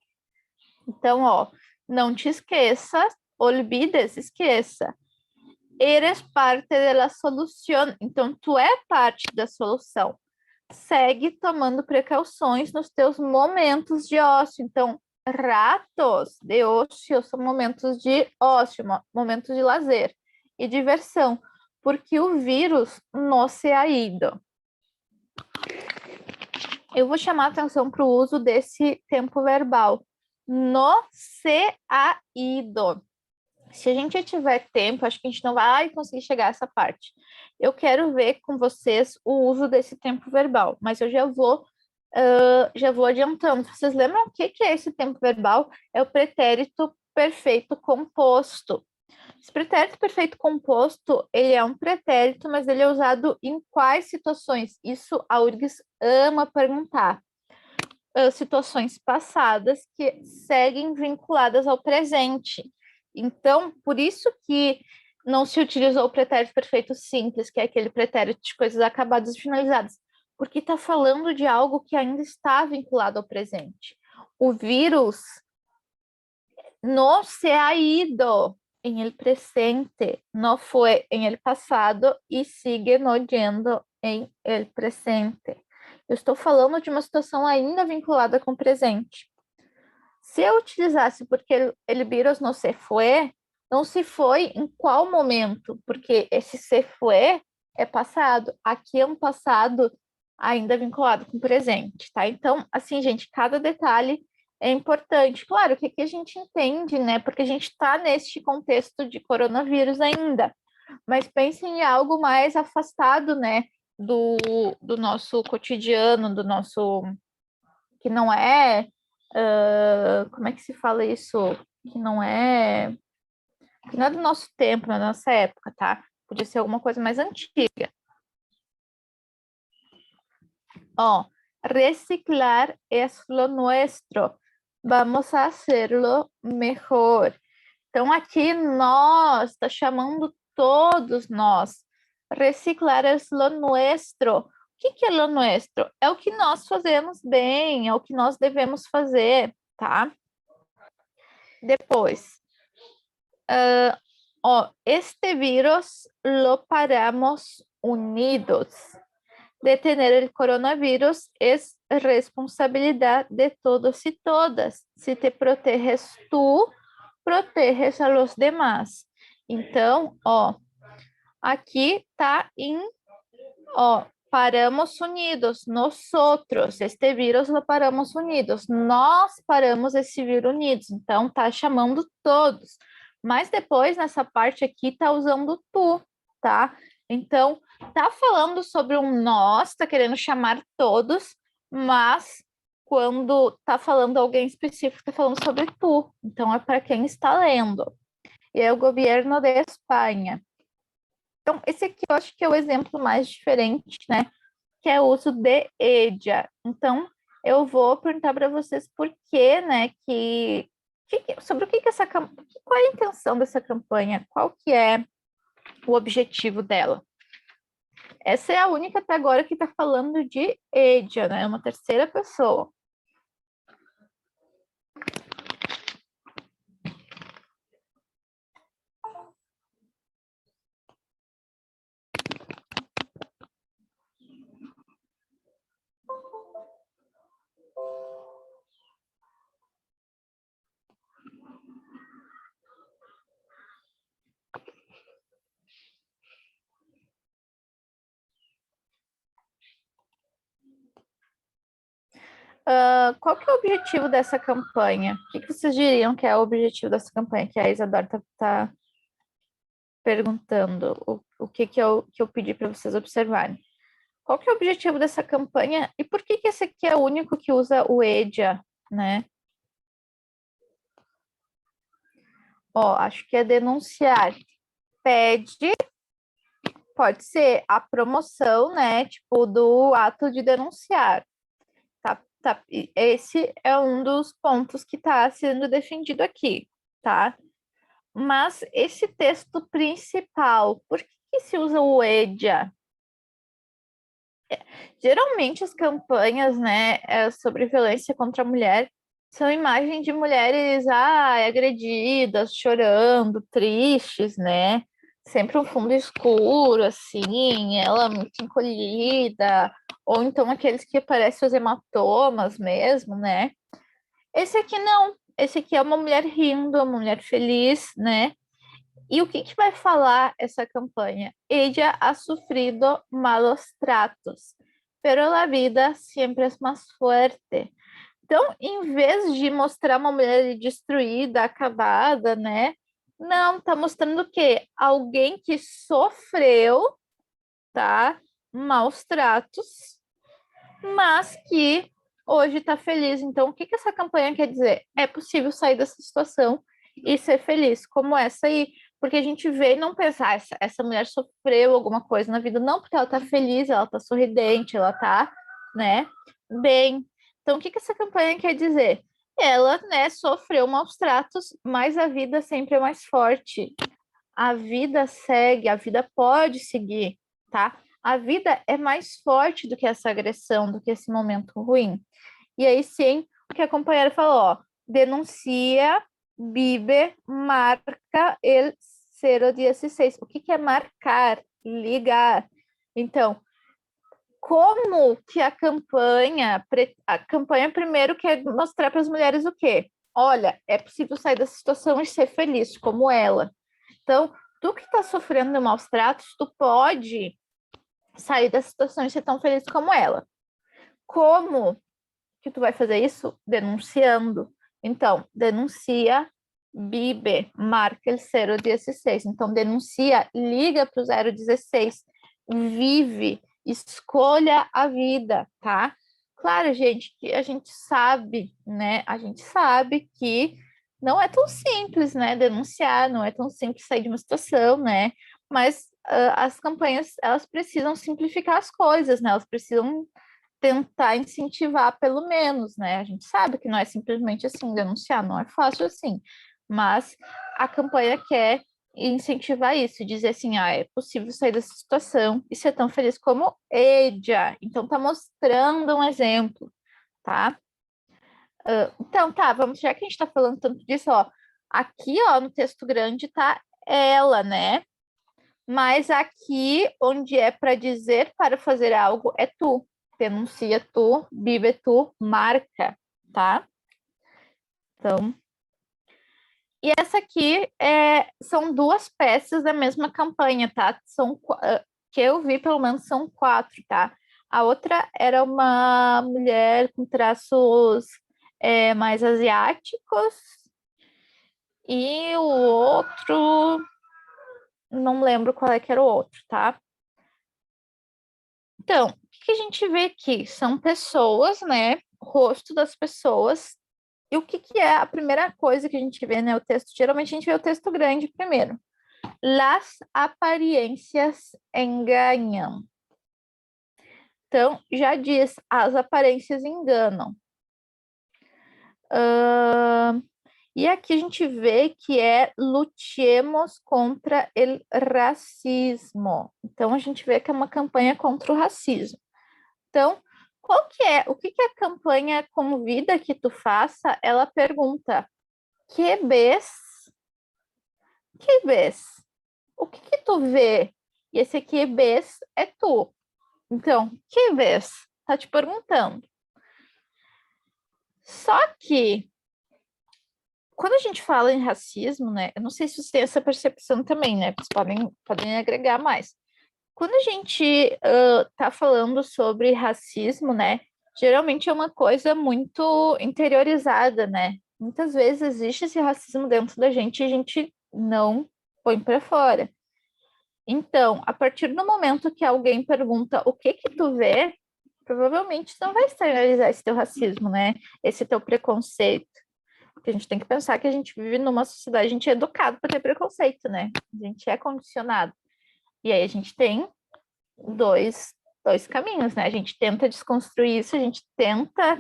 Então, ó, não te esqueças, olvides, esqueça. Eres parte de la solución. Então, tu é parte da solução. Segue tomando precauções nos teus momentos de ócio. Então, ratos de ócio são momentos de ócio, momentos de lazer e diversão, porque o vírus não se ha ido. Eu vou chamar a atenção para o uso desse tempo verbal. No se ha ido. Se a gente tiver tempo, acho que a gente não vai conseguir chegar a essa parte. Eu quero ver com vocês o uso desse tempo verbal, mas eu já vou adiantando. Vocês lembram o que é esse tempo verbal? É o pretérito perfeito composto. Esse pretérito perfeito composto, ele é um pretérito, mas ele é usado em quais situações? Isso a URGS ama perguntar. Situações passadas que seguem vinculadas ao presente. Então, por isso que não se utilizou o pretérito perfeito simples, que é aquele pretérito de coisas acabadas e finalizadas, porque está falando de algo que ainda está vinculado ao presente. O vírus não se ha ido em el presente, não foi em el passado e sigue no yendo em el presente. Eu estou falando de uma situação ainda vinculada com o presente. Se eu utilizasse porque ele vírus não se foi em qual momento? Porque esse se foi é passado. Aqui é um passado ainda vinculado com o presente, tá? Então, assim, gente, cada detalhe é importante. Claro, o que a gente entende, né? Porque a gente está neste contexto de coronavírus ainda. Mas pense em algo mais afastado, né? Do nosso cotidiano, do nosso... que não é... como é que se fala isso? Que não é do nosso tempo, na nossa época, tá? Podia ser alguma coisa mais antiga. Ó, reciclar es lo nuestro. Vamos a hacerlo mejor. Então, aqui nós está chamando todos nós. Reciclar es lo nuestro. O que é lo nuestro? É o que nós fazemos bem, é o que nós devemos fazer, tá? Depois, este vírus lo paramos unidos. Detener el coronavirus es responsabilidad de todos y todas. Si te proteges tú, proteges a los demás. Então, aqui tá em, paramos unidos, nosotros, este vírus lo paramos unidos, nós paramos esse vírus unidos, então tá chamando todos, mas depois nessa parte aqui tá usando tu, tá? Então, tá falando sobre um nós, tá querendo chamar todos, mas quando tá falando alguém específico, tá falando sobre tu, então é para quem está lendo. E é o governo de Espanha. Então, esse aqui eu acho que é o exemplo mais diferente, né? Que é o uso de EDIA. Então, eu vou perguntar para vocês por que, né, sobre o que essa campanha, qual é a intenção dessa campanha, qual que é o objetivo dela. Essa é a única até agora que está falando de EDIA, né? Uma terceira pessoa. Qual que é o objetivo dessa campanha? O que vocês diriam que é o objetivo dessa campanha? Que a Isadora está perguntando o que eu pedi para vocês observarem. Qual que é o objetivo dessa campanha e por que esse aqui é o único que usa o EDIA, né? Acho que é denunciar. Pede, pode ser a promoção, né? Tipo, do ato de denunciar. Tá. Esse é um dos pontos que está sendo defendido aqui, tá? Mas esse texto principal, por que se usa o EDIA? Geralmente as campanhas, né, sobre violência contra a mulher são imagens de mulheres agredidas, chorando, tristes, né? Sempre um fundo escuro, assim, ela muito encolhida, ou então aqueles que aparecem os hematomas mesmo, né? Esse aqui não. Esse aqui é uma mulher rindo, uma mulher feliz, né? E o que vai falar essa campanha? Ella ha sufrido malos tratos, pero la vida siempre es más fuerte. Então, em vez de mostrar uma mulher destruída, acabada, né? Não, tá mostrando o quê? Alguém que sofreu, tá? Maus tratos, mas que hoje está feliz. Então, o que essa campanha quer dizer? É possível sair dessa situação e ser feliz, como essa aí. Porque a gente vê e não pensar, essa mulher sofreu alguma coisa na vida, não, porque ela está feliz, ela está sorridente, ela está, né, bem. Então, o que essa campanha quer dizer? Ela, né, sofreu maus tratos, mas a vida sempre é mais forte. A vida segue, a vida pode seguir, tá? A vida é mais forte do que essa agressão, do que esse momento ruim. E aí sim, o que a companheira falou, denuncia, vive, marca el 016. O que é marcar? Ligar. Então, como que a campanha primeiro quer mostrar para as mulheres o quê? Olha, é possível sair dessa situação e ser feliz, como ela. Então, tu que está sofrendo de maus tratos, tu pode sair da situação e ser tão feliz como ela. Como que tu vai fazer isso? Denunciando. Então, denuncia, vive, marca o 016. Então, denuncia, liga para o 016, vive, escolha a vida, tá? Claro, gente, que a gente sabe, né? A gente sabe que não é tão simples, né? Denunciar, não é tão simples sair de uma situação, né? Mas as campanhas, elas precisam simplificar as coisas, né? Elas precisam tentar incentivar pelo menos, né? A gente sabe que não é simplesmente assim, denunciar, não é fácil assim, mas a campanha quer incentivar isso, dizer assim, é possível sair dessa situação e ser tão feliz como Edia. Então tá mostrando um exemplo, tá? Então tá, vamos, já que a gente tá falando tanto disso, ó, aqui, ó, no texto grande tá ela, né? Mas aqui, onde é para dizer para fazer algo, é tu. Denuncia tu, vive tu, marca, tá? Então, e essa aqui são duas peças da mesma campanha, tá? Que eu vi, pelo menos, são quatro, tá? A outra era uma mulher com traços mais asiáticos, e o outro, não lembro qual é que era o outro, tá? Então, o que a gente vê aqui? São pessoas, né? O rosto das pessoas. E o que é a primeira coisa que a gente vê, né? O texto, geralmente a gente vê o texto grande primeiro. Las aparências enganam. Então, já diz, as aparências enganam. E aqui a gente vê que é lutemos contra o racismo. Então, a gente vê que é uma campanha contra o racismo. Então, qual que é? O que a campanha convida que tu faça? Ela pergunta: que vês? Que vês? O que tu vê? E esse aqui vês é tu. Então, que vês? Tá te perguntando. Só que quando a gente fala em racismo, né? Eu não sei se vocês têm essa percepção também, né? Vocês podem agregar mais. Quando a gente tá falando sobre racismo, né? Geralmente é uma coisa muito interiorizada, né? Muitas vezes existe esse racismo dentro da gente e a gente não põe para fora. Então, a partir do momento que alguém pergunta o que que tu vê, provavelmente tu não vai externalizar esse teu racismo, né? Esse teu preconceito. Porque a gente tem que pensar que a gente vive numa sociedade, a gente é educado para ter preconceito, né? A gente é condicionado. E aí a gente tem dois caminhos, né? A gente tenta desconstruir isso, a gente tenta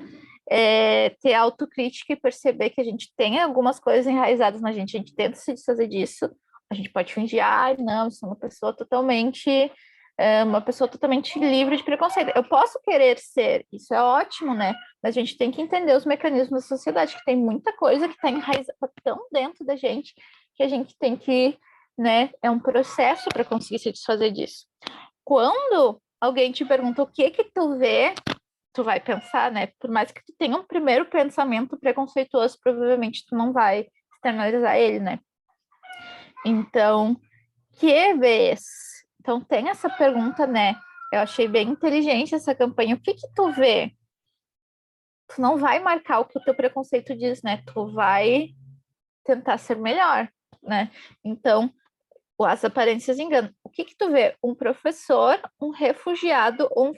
ter autocrítica e perceber que a gente tem algumas coisas enraizadas na gente, a gente tenta se desfazer disso. A gente pode fingir, não, eu sou uma pessoa totalmente livre de preconceito. Eu posso querer ser, isso é ótimo, né? Mas a gente tem que entender os mecanismos da sociedade, que tem muita coisa que está enraizada tão dentro da gente que a gente tem que, né? É um processo para conseguir se desfazer disso. Quando alguém te pergunta o que que tu vê, tu vai pensar, né? Por mais que tu tenha um primeiro pensamento preconceituoso, provavelmente tu não vai externalizar ele, né? Então, que vês? Então tem essa pergunta, né? Eu achei bem inteligente essa campanha. O que que tu vê? Tu não vai marcar o que o teu preconceito diz, né? Tu vai tentar ser melhor, né? Então, as aparências enganam. O que que tu vê? Um professor, um refugiado ou um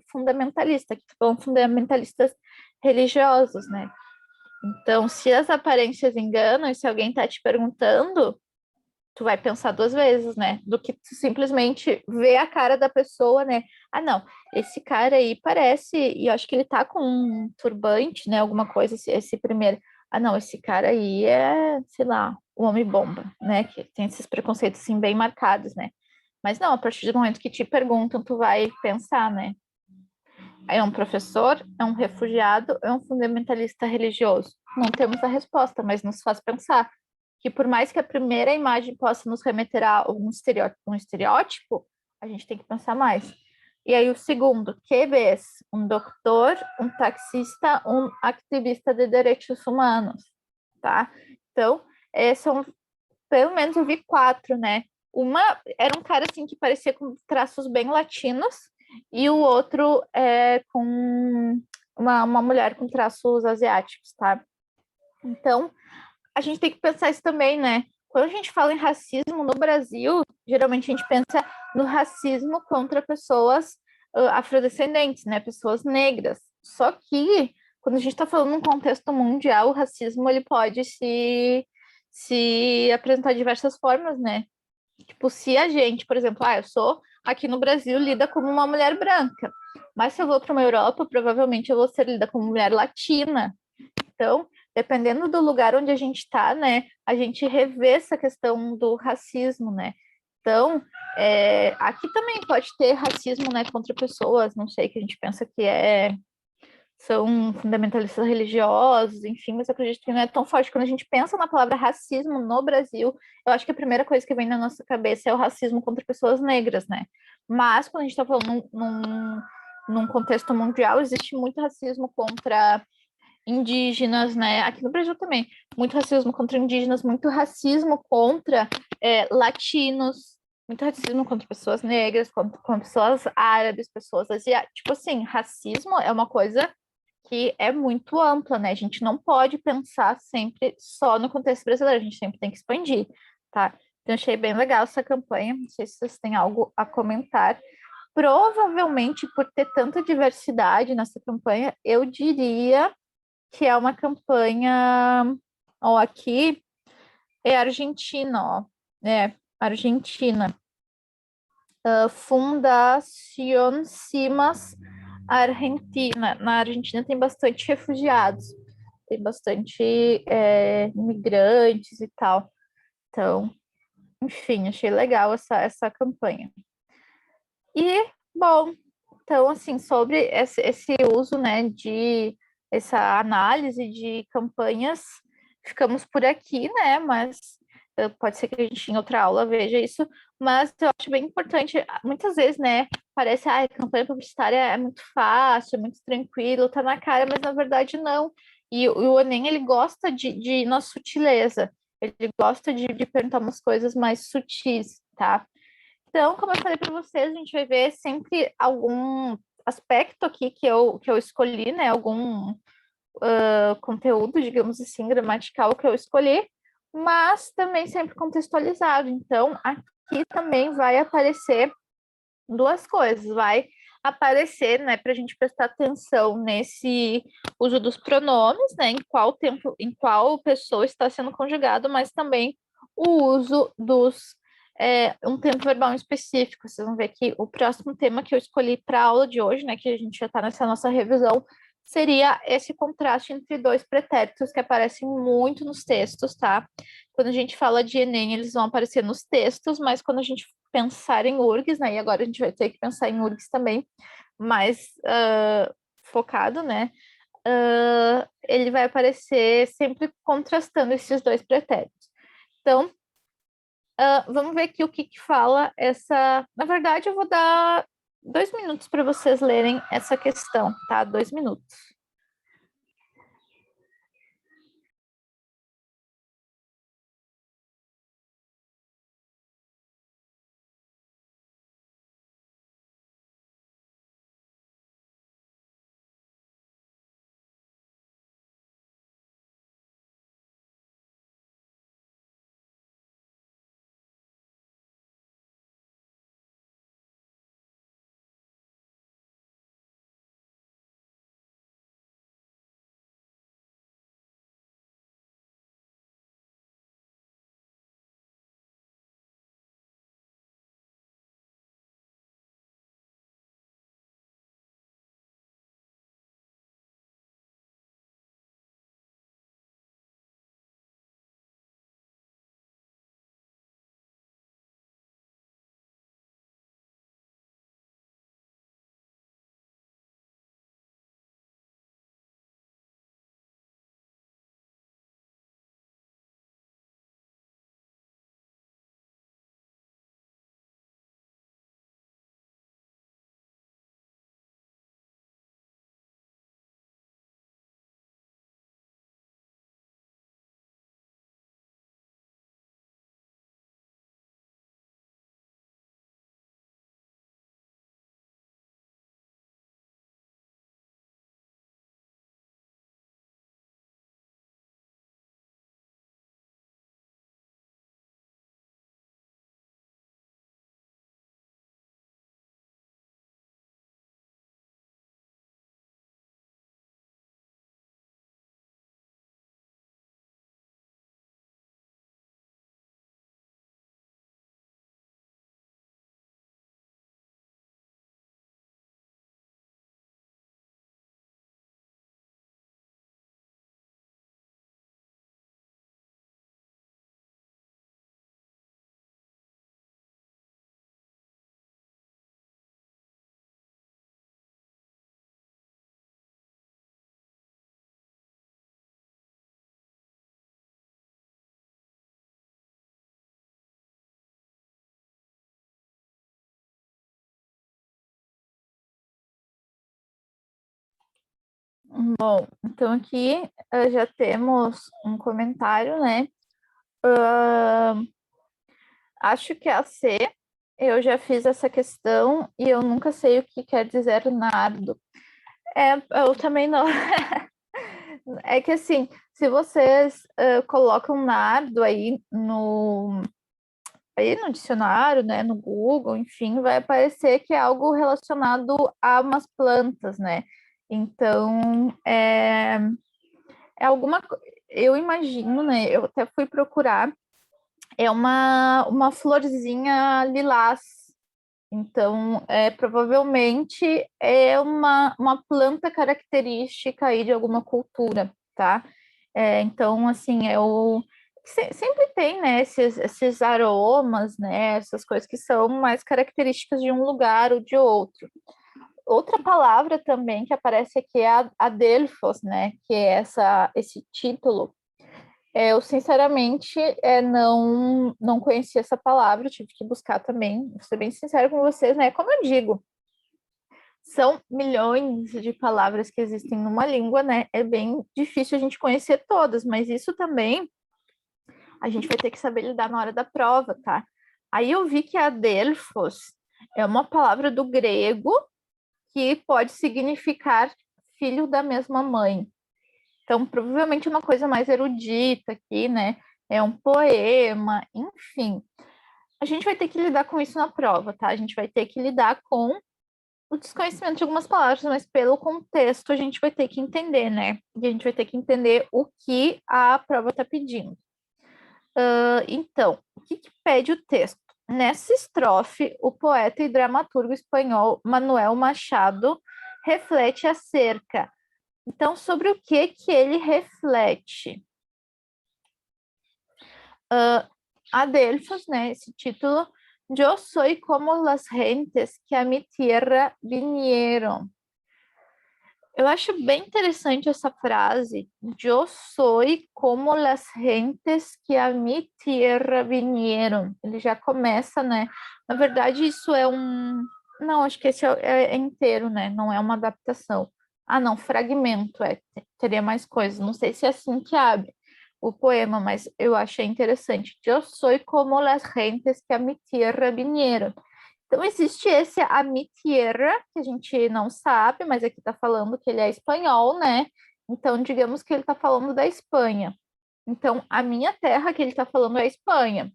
fundamentalista, que são fundamentalistas religiosos, né? Então, se as aparências enganam e se alguém está te perguntando, tu vai pensar duas vezes, né? Do que tu simplesmente ver a cara da pessoa, né? Ah, não, esse cara aí parece, e eu acho que ele tá com um turbante, né? Alguma coisa, esse primeiro. Ah, não, esse cara aí é, sei lá, o homem-bomba, né? Que tem esses preconceitos, assim, bem marcados, né? Mas não, a partir do momento que te perguntam, tu vai pensar, né? É um professor, é um refugiado, é um fundamentalista religioso? Não temos a resposta, mas nos faz pensar que por mais que a primeira imagem possa nos remeter a um estereótipo, a gente tem que pensar mais. E aí o segundo, que vês? Um doutor, um taxista, um ativista de direitos humanos, tá? Então, são, pelo menos eu vi quatro, né? Uma era um cara assim que parecia com traços bem latinos, e o outro com uma mulher com traços asiáticos, tá? Então, a gente tem que pensar isso também, né? Quando a gente fala em racismo no Brasil, geralmente a gente pensa no racismo contra pessoas afrodescendentes, né? Pessoas negras. Só que, quando a gente está falando num contexto mundial, o racismo ele pode se apresentar de diversas formas, né? Tipo, se a gente, por exemplo, eu sou aqui no Brasil lida como uma mulher branca. Mas se eu vou para uma Europa, provavelmente eu vou ser lida como mulher latina. Então, dependendo do lugar onde a gente está, né, a gente revê essa questão do racismo, né? Então, aqui também pode ter racismo, né, contra pessoas, não sei, que a gente pensa que são fundamentalistas religiosos, enfim, mas eu acredito que não é tão forte. Quando a gente pensa na palavra racismo no Brasil, eu acho que a primeira coisa que vem na nossa cabeça é o racismo contra pessoas negras, né? Mas quando a gente está falando num contexto mundial, existe muito racismo contra indígenas, né? Aqui no Brasil também, muito racismo contra indígenas, muito racismo contra latinos, muito racismo contra pessoas negras, contra pessoas árabes, pessoas asiáticas. Tipo assim, racismo é uma coisa que é muito ampla, né? A gente não pode pensar sempre só no contexto brasileiro, a gente sempre tem que expandir, tá? Então, achei bem legal essa campanha. Não sei se vocês têm algo a comentar. Provavelmente, por ter tanta diversidade nessa campanha, eu diria que é uma campanha. Ó, aqui é Argentina, ó. Argentina. Fundación Cimas Argentina. Na Argentina tem bastante refugiados, tem bastante imigrantes e tal. Então, enfim, achei legal essa campanha. E, bom, então, assim, sobre esse uso, né, de essa análise de campanhas, ficamos por aqui, né, mas pode ser que a gente em outra aula veja isso, mas eu acho bem importante, muitas vezes, né, parece, ah, a campanha publicitária é muito fácil, é muito tranquilo, tá na cara, mas na verdade não. E o Enem, ele gosta de ir na sutileza, ele gosta de perguntar umas coisas mais sutis, tá? Então, como eu falei para vocês, a gente vai ver sempre algum aspecto aqui que eu escolhi, né? Algum conteúdo, digamos assim, gramatical que eu escolhi, mas também sempre contextualizado. Então, aqui também vai aparecer duas coisas. Vai aparecer, né, para a gente prestar atenção nesse uso dos pronomes, né? Em qual tempo, em qual pessoa está sendo conjugado, mas também o uso dos um tempo verbal em específico. Vocês vão ver que o próximo tema que eu escolhi para a aula de hoje, né, que a gente já está nessa nossa revisão, seria esse contraste entre dois pretéritos que aparecem muito nos textos, tá? Quando a gente fala de Enem, eles vão aparecer nos textos, mas quando a gente pensar em URGS, né, e agora a gente vai ter que pensar em URGS também, mais focado, né? Ele vai aparecer sempre contrastando esses dois pretéritos. Então, vamos ver aqui o que fala essa. Na verdade, eu vou dar 2 minutos para vocês lerem essa questão, tá? 2 minutos. Bom, então aqui já temos um comentário, né? Acho que a C, eu já fiz essa questão e eu nunca sei o que quer dizer nardo. Eu também não. É que assim, se vocês colocam nardo aí no dicionário, né, no Google, enfim, vai aparecer que é algo relacionado a umas plantas, né? Então, é alguma, eu imagino, né? Eu até fui procurar, é uma florzinha lilás. Então, provavelmente é uma planta característica aí de alguma cultura, tá? Então, assim, sempre tem, né, esses aromas, né, essas coisas que são mais características de um lugar ou de outro. Outra palavra também que aparece aqui é a adelphos, né, que é esse título. Eu, sinceramente, não conhecia essa palavra, tive que buscar também, vou ser bem sincero com vocês, né? Como eu digo, são milhões de palavras que existem numa língua, né? É bem difícil a gente conhecer todas, mas isso também a gente vai ter que saber lidar na hora da prova, tá? Aí eu vi que adelphos é uma palavra do grego que pode significar filho da mesma mãe. Então, provavelmente uma coisa mais erudita aqui, né? É um poema, enfim. A gente vai ter que lidar com isso na prova, tá? A gente vai ter que lidar com o desconhecimento de algumas palavras, mas pelo contexto a gente vai ter que entender, né? E a gente vai ter que entender o que a prova está pedindo. Então, o que pede o texto? Nessa estrofe, o poeta e dramaturgo espanhol Manuel Machado reflete acerca. Então, sobre o que ele reflete? Adelphos, né? Esse título. Yo soy como las gentes que a mi tierra vinieron. Eu acho bem interessante essa frase. Yo soy como las gentes que a mi tierra vinieron. Ele já começa, né? Na verdade, isso é um. Não, acho que esse é inteiro, né? Não é uma adaptação. Ah, não, fragmento, teria mais coisas. Não sei se é assim que abre o poema, mas eu achei interessante. Yo soy como las gentes que a mi tierra vinieron. Então, existe esse a mi tierra, que a gente não sabe, mas aqui está falando que ele é espanhol, né? Então, digamos que ele está falando da Espanha. Então, a minha terra que ele está falando é a Espanha.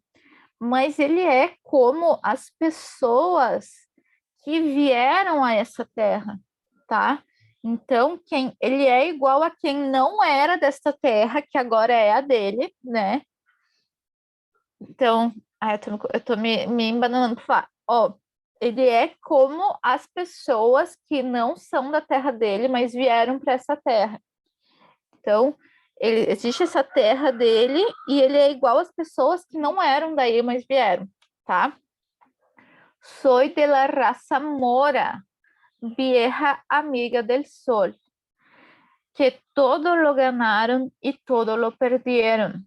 Mas ele é como as pessoas que vieram a essa terra, tá? Então, ele é igual a quem não era desta terra, que agora é a dele, né? Então, eu tô me embananando para falar. Ó, ele é como as pessoas que não são da terra dele, mas vieram para essa terra. Então, existe essa terra dele e ele é igual às pessoas que não eram daí, mas vieram, tá? Soy de la raza mora, vieja amiga del sol, que todo lo ganaron y todo lo perdieron.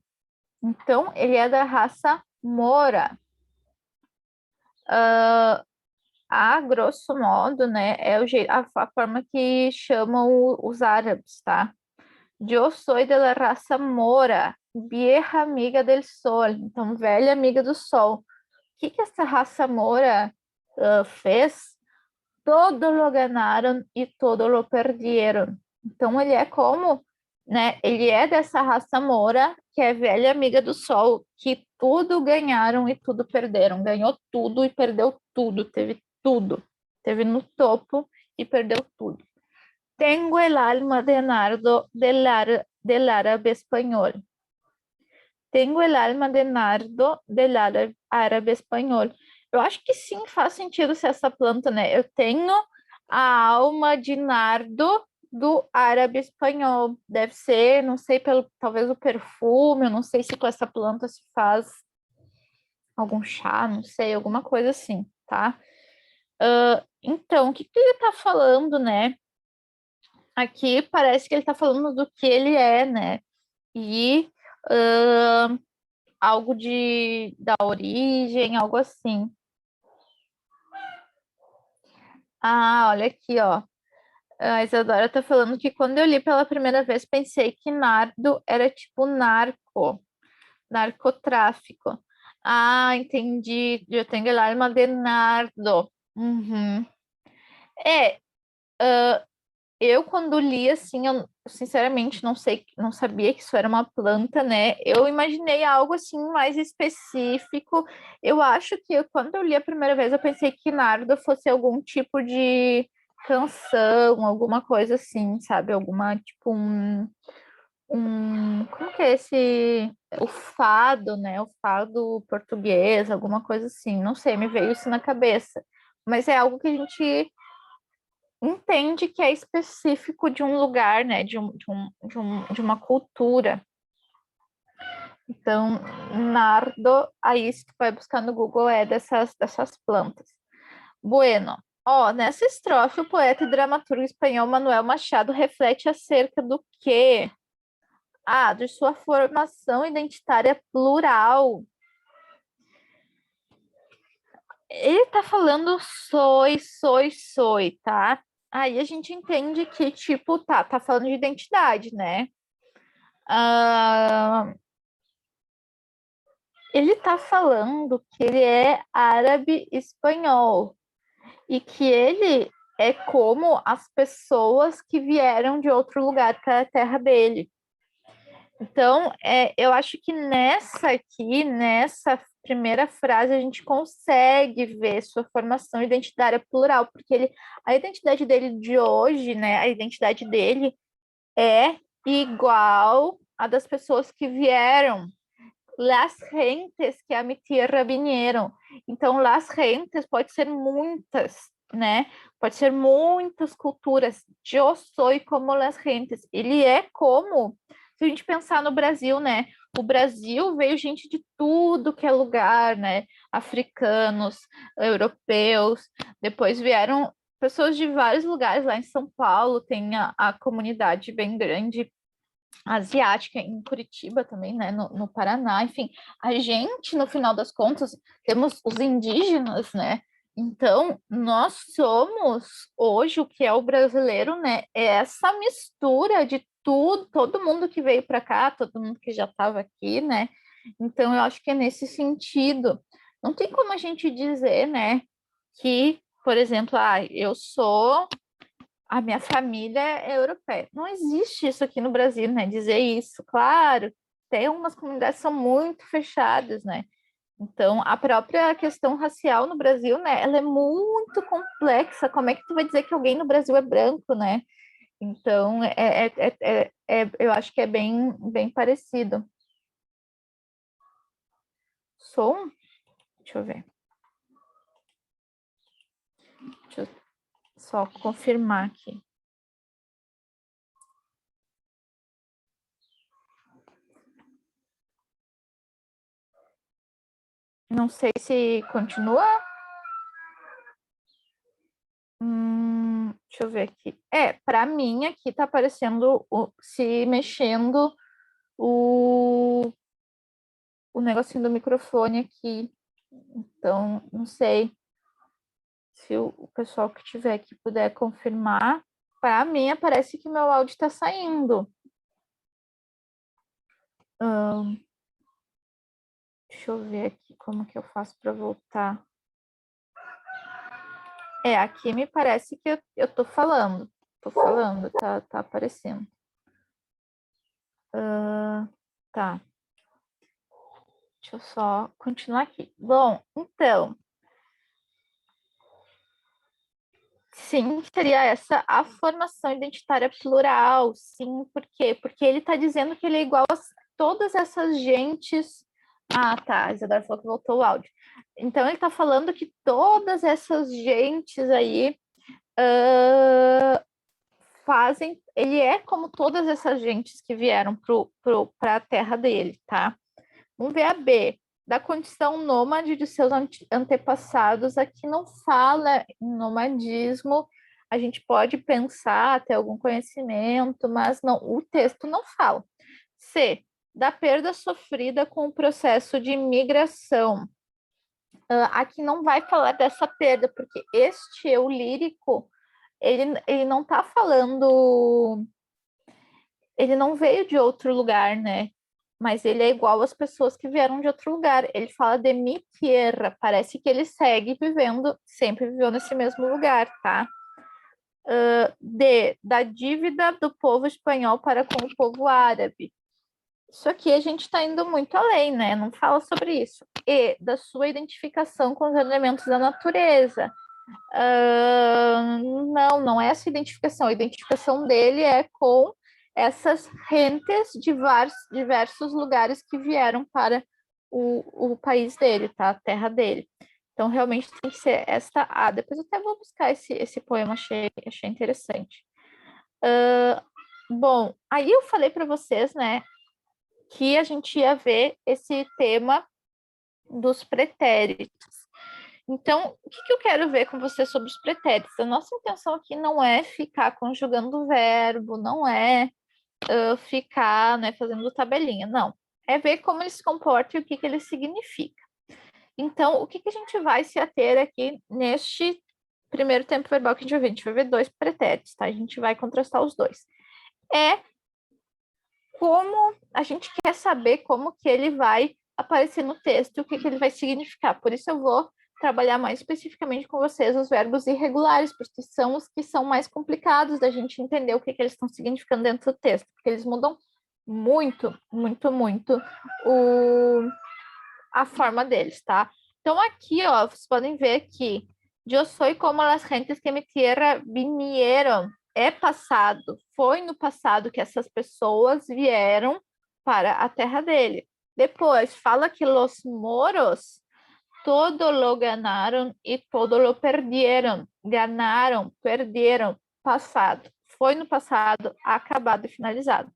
Então, ele é da raça mora. A grosso modo, né, é a forma que chamam os árabes, tá? Eu sou de la raça mora, vieja amiga del sol, então velha amiga do sol. O que essa raça mora fez? Todo lo ganaram e todo lo perdieron. Então ele é como, né? Ele é dessa raça mora, que é velha amiga do sol, que tudo ganharam e tudo perderam. Ganhou tudo e perdeu tudo, teve tudo. Teve no topo e perdeu tudo. Tengo el alma de nardo del árabe espanhol. Tengo el alma de nardo del árabe espanhol. Eu acho que sim, faz sentido ser essa planta, né? Eu tenho a alma de nardo do árabe espanhol. Deve ser, não sei, talvez o perfume, eu não sei se com essa planta se faz algum chá, não sei, alguma coisa assim, tá? Então, o que ele tá falando, né? Aqui parece que ele tá falando do que ele é, né? E algo da origem, algo assim. Ah, olha aqui, ó. A Isadora tá falando que quando eu li pela primeira vez, pensei que nardo era tipo narcotráfico. Ah, entendi. Eu tenho el alma de nardo. Uhum. É, eu quando li assim, eu sinceramente não sei, não sabia que isso era uma planta, né? Eu imaginei algo assim mais específico. Eu acho que quando eu li a primeira vez, eu pensei que nardo fosse algum tipo de canção, alguma coisa assim, sabe? Alguma tipo como que é esse o fado, né? O fado português, alguma coisa assim. Não sei, me veio isso na cabeça. Mas é algo que a gente entende que é específico de um lugar, né? De uma cultura. Então, nardo, aí se tu vai buscar no Google, é dessas plantas. Bueno, ó, nessa estrofe, o poeta e dramaturgo espanhol Manuel Machado reflete acerca do quê? Ah, de sua formação identitária plural. Ele tá falando soy, tá? Aí a gente entende que, tipo, tá falando de identidade, né? Ah, ele tá falando que ele é árabe espanhol e que ele é como as pessoas que vieram de outro lugar para a terra dele. Então, eu acho que nessa primeira frase, a gente consegue ver sua formação identitária plural, porque a identidade dele de hoje, né, a identidade dele é igual a das pessoas que vieram, las gentes que a mi tierra vinieron. Então, las gentes pode ser muitas, né? Pode ser muitas culturas. Eu sou como las gentes. Ele é como, se a gente pensar no Brasil, né? O Brasil veio gente de tudo que é lugar, né? Africanos, europeus, depois vieram pessoas de vários lugares. Lá em São Paulo tem a comunidade bem grande asiática em Curitiba também, né, no Paraná, enfim, a gente, no final das contas, temos os indígenas, né, então nós somos hoje o que é o brasileiro, né, é essa mistura de tudo, todo mundo que veio para cá, todo mundo que já estava aqui, né, então eu acho que é nesse sentido, não tem como a gente dizer, né, que, por exemplo, eu sou a minha família é europeia. Não existe isso aqui no Brasil, né? Dizer isso, claro, tem umas comunidades que são muito fechadas, né? Então, a própria questão racial no Brasil, né? Ela é muito complexa. Como é que tu vai dizer que alguém no Brasil é branco, né? Então, eu acho que é bem parecido. Som? Deixa eu ver. Deixa eu só confirmar aqui. Não sei se continua. Deixa eu ver aqui. Para mim aqui tá aparecendo se mexendo o, o negocinho do microfone aqui. Então, não sei se o pessoal que tiver aqui puder confirmar. Para mim aparece que meu áudio está saindo. Deixa eu ver aqui como que eu faço para voltar. Aqui me parece que eu tô falando. Tô falando, tá aparecendo. Tá. Deixa eu só continuar aqui. Bom, então, sim, seria essa a formação identitária plural, sim, por quê? Porque ele está dizendo que ele é igual a todas essas gentes. Ah, tá, a Isadora falou que voltou o áudio. Então, ele está falando que todas essas gentes aí fazem. Ele é como todas essas gentes que vieram para a terra dele, tá? Vamos ver a B. Da condição nômade de seus antepassados, aqui não fala em nomadismo, a gente pode pensar, ter algum conhecimento, mas não, o texto não fala. C. Da perda sofrida com o processo de migração. Aqui não vai falar dessa perda, porque este eu lírico ele não tá falando, ele não veio de outro lugar, né? Mas ele é igual às pessoas que vieram de outro lugar. Ele fala de mi tierra, parece que ele segue vivendo, sempre viveu nesse mesmo lugar, tá? Da dívida do povo espanhol para com o povo árabe. Isso aqui a gente está indo muito além, né? Não fala sobre isso. E da sua identificação com os elementos da natureza. Não é essa identificação. A identificação dele é com essas gentes de diversos lugares que vieram para o país dele, tá? A terra dele. Então, realmente tem que ser esta A. Depois eu até vou buscar esse poema, achei interessante. Bom, aí eu falei para vocês, né, que a gente ia ver esse tema dos pretéritos. Então, o que eu quero ver com você sobre os pretéritos? A nossa intenção aqui não é ficar conjugando o verbo, não é ficar, né, fazendo tabelinha, não. É ver como ele se comporta e o que ele significa. Então, o que a gente vai se ater aqui neste primeiro tempo verbal que a gente vai ver? A gente vai ver dois pretéritos, tá? A gente vai contrastar os dois. É como a gente quer saber como que ele vai aparecer no texto, o que ele vai significar. Por isso eu vou trabalhar mais especificamente com vocês os verbos irregulares, porque são os que são mais complicados da gente entender o que eles estão significando dentro do texto, porque eles mudam muito, muito, muito a forma deles, tá? Então aqui, ó, vocês podem ver que eu sou como as gentes que me tierra vinieron. É passado, foi no passado que essas pessoas vieram para a terra dele. Depois fala que os moros todo lo ganaram e todo lo perdieron. Ganaram, perderam, passado. Foi no passado, acabado e finalizado.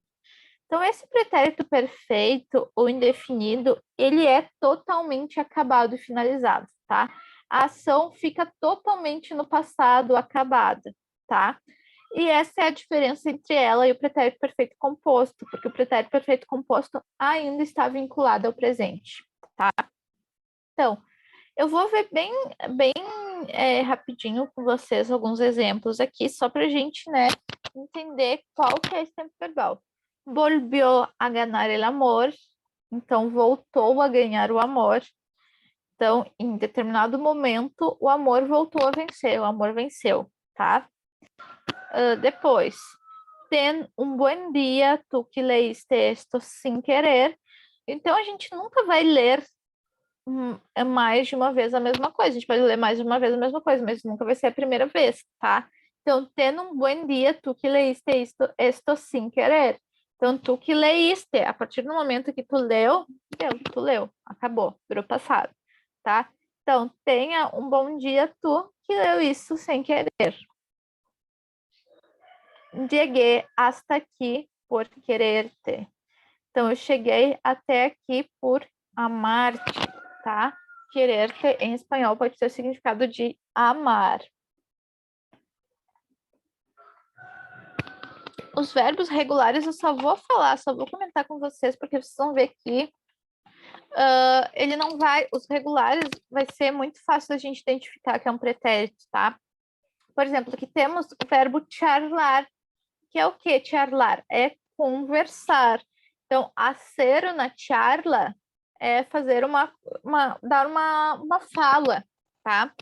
Então, esse pretérito perfeito ou indefinido, ele é totalmente acabado e finalizado, tá? A ação fica totalmente no passado acabada, tá? E essa é a diferença entre ela e o pretérito perfeito composto, porque o pretérito perfeito composto ainda está vinculado ao presente, tá? Então, eu vou ver bem rapidinho com vocês alguns exemplos aqui, só para a gente, né, entender qual que é esse tempo verbal. Volvió a ganar el amor, então voltou a ganhar o amor. Então, em determinado momento, o amor voltou a vencer, o amor venceu, tá? Depois, ten um buen dia, tu que leíste esto sem querer. Então, a gente nunca vai ler mais de uma vez a mesma coisa. A gente pode ler mais de uma vez a mesma coisa, mas nunca vai ser a primeira vez, tá? Então, tendo um bom dia, tu que leíste esto sem querer. Então, tu que leíste, a partir do momento que tu leu, acabou, virou passado, tá? Então, tenha um bom dia, tu que leu isso sem querer. Cheguei hasta aqui por querer-te. Então, eu cheguei até aqui por amar-te, tá? Querer-te em espanhol pode ter o significado de amar. Os verbos regulares eu só vou falar, só vou comentar com vocês, porque vocês vão ver que ele não vai, os regulares vai ser muito fácil da gente identificar que é um pretérito, tá? Por exemplo, aqui temos o verbo charlar, que é o que charlar? É conversar. Então, hacer una charla é fazer dar uma fala, tá?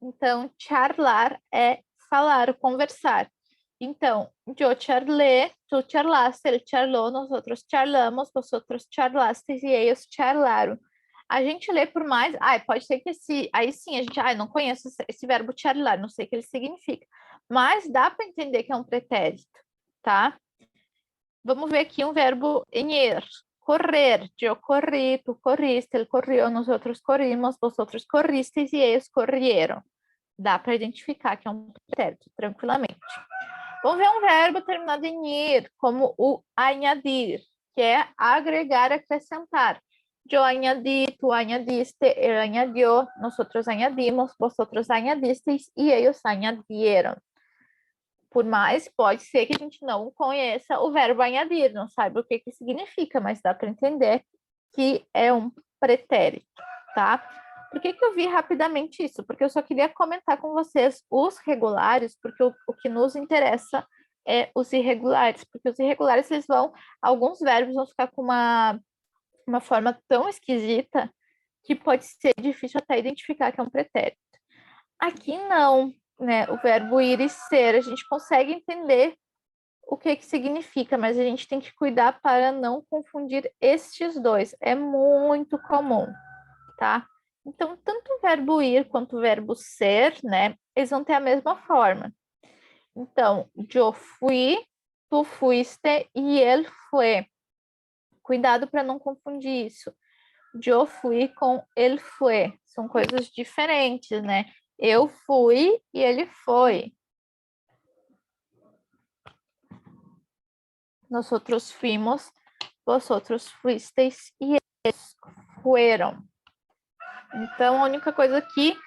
Então, charlar é falar, conversar. Então, eu charlé, tu charlaste, ele charlou, nós outros charlamos, vosotros charlastes e eles charlaram. A gente lê por mais. Pode ser que aí sim a gente. Não conheço esse verbo charlar, não sei o que ele significa. Mas dá para entender que é um pretérito, tá? Vamos ver aqui um verbo ir. Correr. Eu corri, tu corriste, ele correu, nós outros corrimos, vosotros corristes e eles correram. Dá para identificar que é um pretérito, tranquilamente. Vamos ver um verbo terminado em ir, como o añadir, que é agregar, acrescentar. Eu añadí, tu añadiste, ele añadió, nosotros añadimos, vosotros añadisteis e eles añadieron. Por mais, pode ser que a gente não conheça o verbo añadir, não saiba o que significa, mas dá para entender que é um pretérito, tá? Por que que eu vi rapidamente isso? Porque eu só queria comentar com vocês os regulares, porque o que nos interessa é os irregulares, porque os irregulares, eles vão, alguns verbos vão ficar com uma forma tão esquisita que pode ser difícil até identificar que é um pretérito. Aqui não, né? O verbo ir e ser, a gente consegue entender o que que significa, mas a gente tem que cuidar para não confundir estes dois. É muito comum, tá? Então, tanto o verbo ir quanto o verbo ser, né? Eles vão ter a mesma forma. Então, yo fui, tu fuiste e ele foi. Cuidado para não confundir isso. Eu fui com ele foi. São coisas diferentes, né? Eu fui e ele foi. Nosotros fuimos, vosotros fuisteis e eles fueron. Então, a única coisa aqui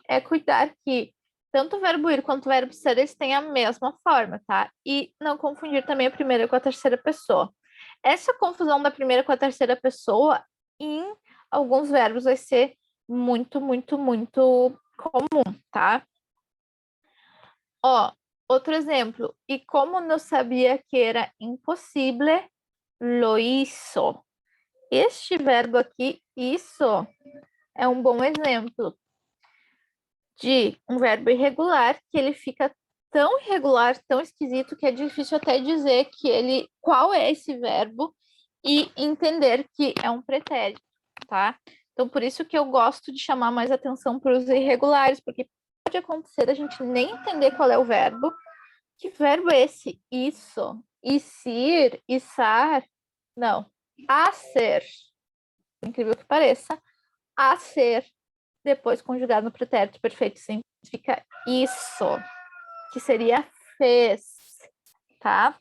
é cuidar que tanto o verbo ir quanto o verbo ser, eles têm a mesma forma, tá? E não confundir também a primeira com a terceira pessoa. Essa confusão da primeira com a terceira pessoa, em alguns verbos, vai ser muito, muito, muito comum, tá? Ó, outro exemplo. E como não sabia que era impossível, lo hizo. Este verbo aqui, isso, é um bom exemplo de um verbo irregular que ele fica tão irregular, tão esquisito que é difícil até dizer que ele qual é esse verbo e entender que é um pretérito, tá? Então por isso que eu gosto de chamar mais atenção para os irregulares, porque pode acontecer a gente nem entender qual é o verbo. Que verbo é esse? Isso, isir, içar? Não. A ser, incrível que pareça, a ser depois conjugado no pretérito perfeito simples, fica isso, que seria fez, tá?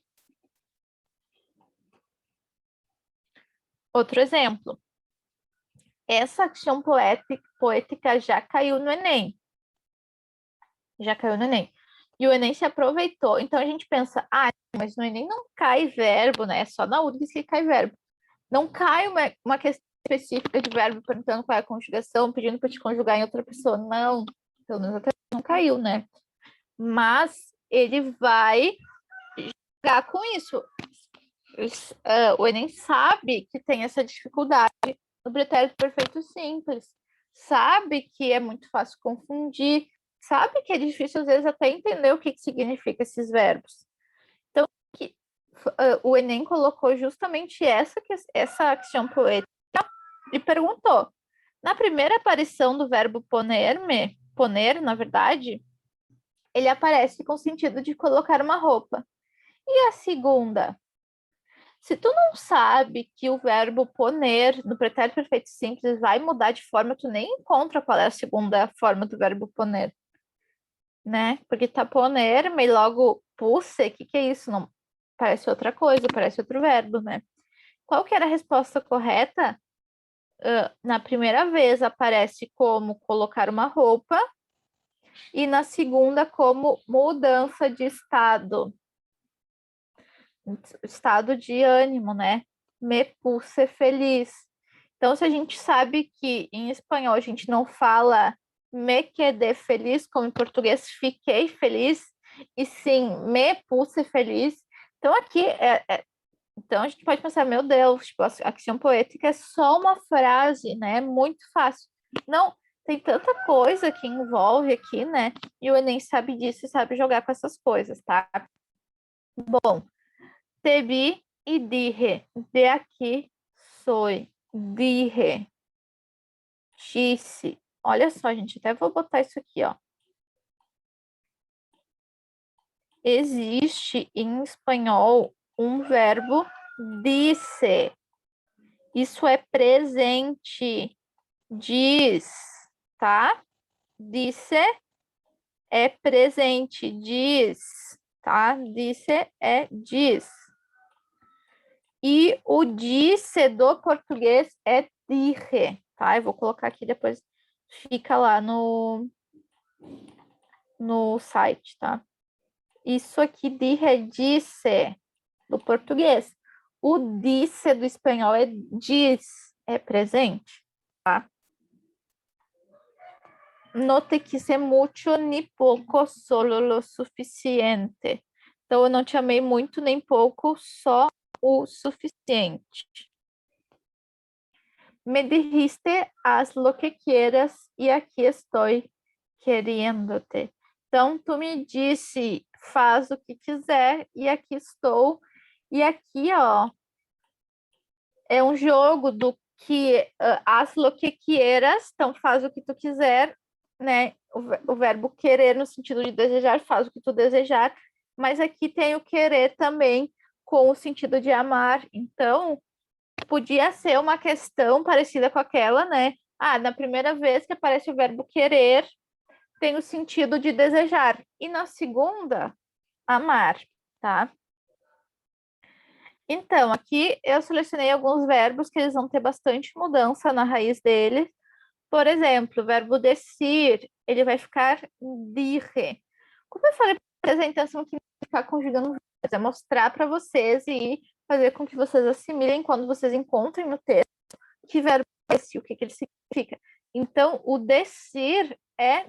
Outro exemplo. Essa ação poética já caiu no Enem. Já caiu no Enem. E o Enem se aproveitou. Então a gente pensa, mas no Enem não cai verbo, né? É só na URGS que cai verbo. Não cai uma questão específica de verbo perguntando qual é a conjugação, pedindo para te conjugar em outra pessoa. Não, pelo menos até não caiu, né? Mas ele vai jogar com isso. O Enem sabe que tem essa dificuldade no pretérito perfeito simples, sabe que é muito fácil confundir, sabe que é difícil às vezes até entender o que significa esses verbos. Então, o Enem colocou justamente essa ação poética e perguntou: na primeira aparição do verbo poner-me, poner, na verdade, ele aparece com o sentido de colocar uma roupa. E a segunda? Se tu não sabe que o verbo poner no pretérito perfeito simples vai mudar de forma, tu nem encontra qual é a segunda forma do verbo poner, né? Porque tá poner, mas logo puse, o que é isso? Não parece outra coisa, parece outro verbo, né? Qual que era a resposta correta? Na primeira vez aparece como colocar uma roupa e na segunda como mudança de estado de ânimo, né? Me puse feliz. Então, se a gente sabe que em espanhol a gente não fala me quedé feliz, como em português fiquei feliz, e sim me puse feliz. Então, aqui então a gente pode pensar, meu Deus, tipo, a ação poética é só uma frase, né? É muito fácil. Não, tem tanta coisa que envolve aqui, né? E o Enem sabe disso e sabe jogar com essas coisas, tá? Bom, te vi e dije, de aqui sou, dije, disse. Olha só, gente, até vou botar isso aqui, ó. Existe em espanhol um verbo disse. Isso é presente. Diz, tá? Disse é presente. Diz, tá? Disse é diz. E o disse do português é dije, tá? Eu vou colocar aqui depois, fica lá no site, tá? Isso aqui dije é disse do português. O disse do espanhol é diz, é presente, tá? no te quise mucho ni pouco, solo lo suficiente. Então, eu não te amei muito nem pouco, só o suficiente. Me dijiste, haz lo que quieras e aqui estou querendo-te. Então, tu me disse, faz o que quiser e aqui estou. E aqui, ó, é um jogo do que haz lo que quieras, então faz o que tu quiser, né? O verbo querer no sentido de desejar, faz o que tu desejar, mas aqui tem o querer também com o sentido de amar. Então, podia ser uma questão parecida com aquela, né? Ah, na primeira vez que aparece o verbo querer, tem o sentido de desejar. E na segunda, amar, tá? Então, aqui eu selecionei alguns verbos que eles vão ter bastante mudança na raiz deles. Por exemplo, o verbo decir, ele vai ficar dire. Como eu falei para vocês, a intenção aqui é ficar conjugando verbos, é mostrar para vocês e fazer com que vocês assimilem quando vocês encontrem no texto que verbo é esse, o que ele significa. Então, o decir é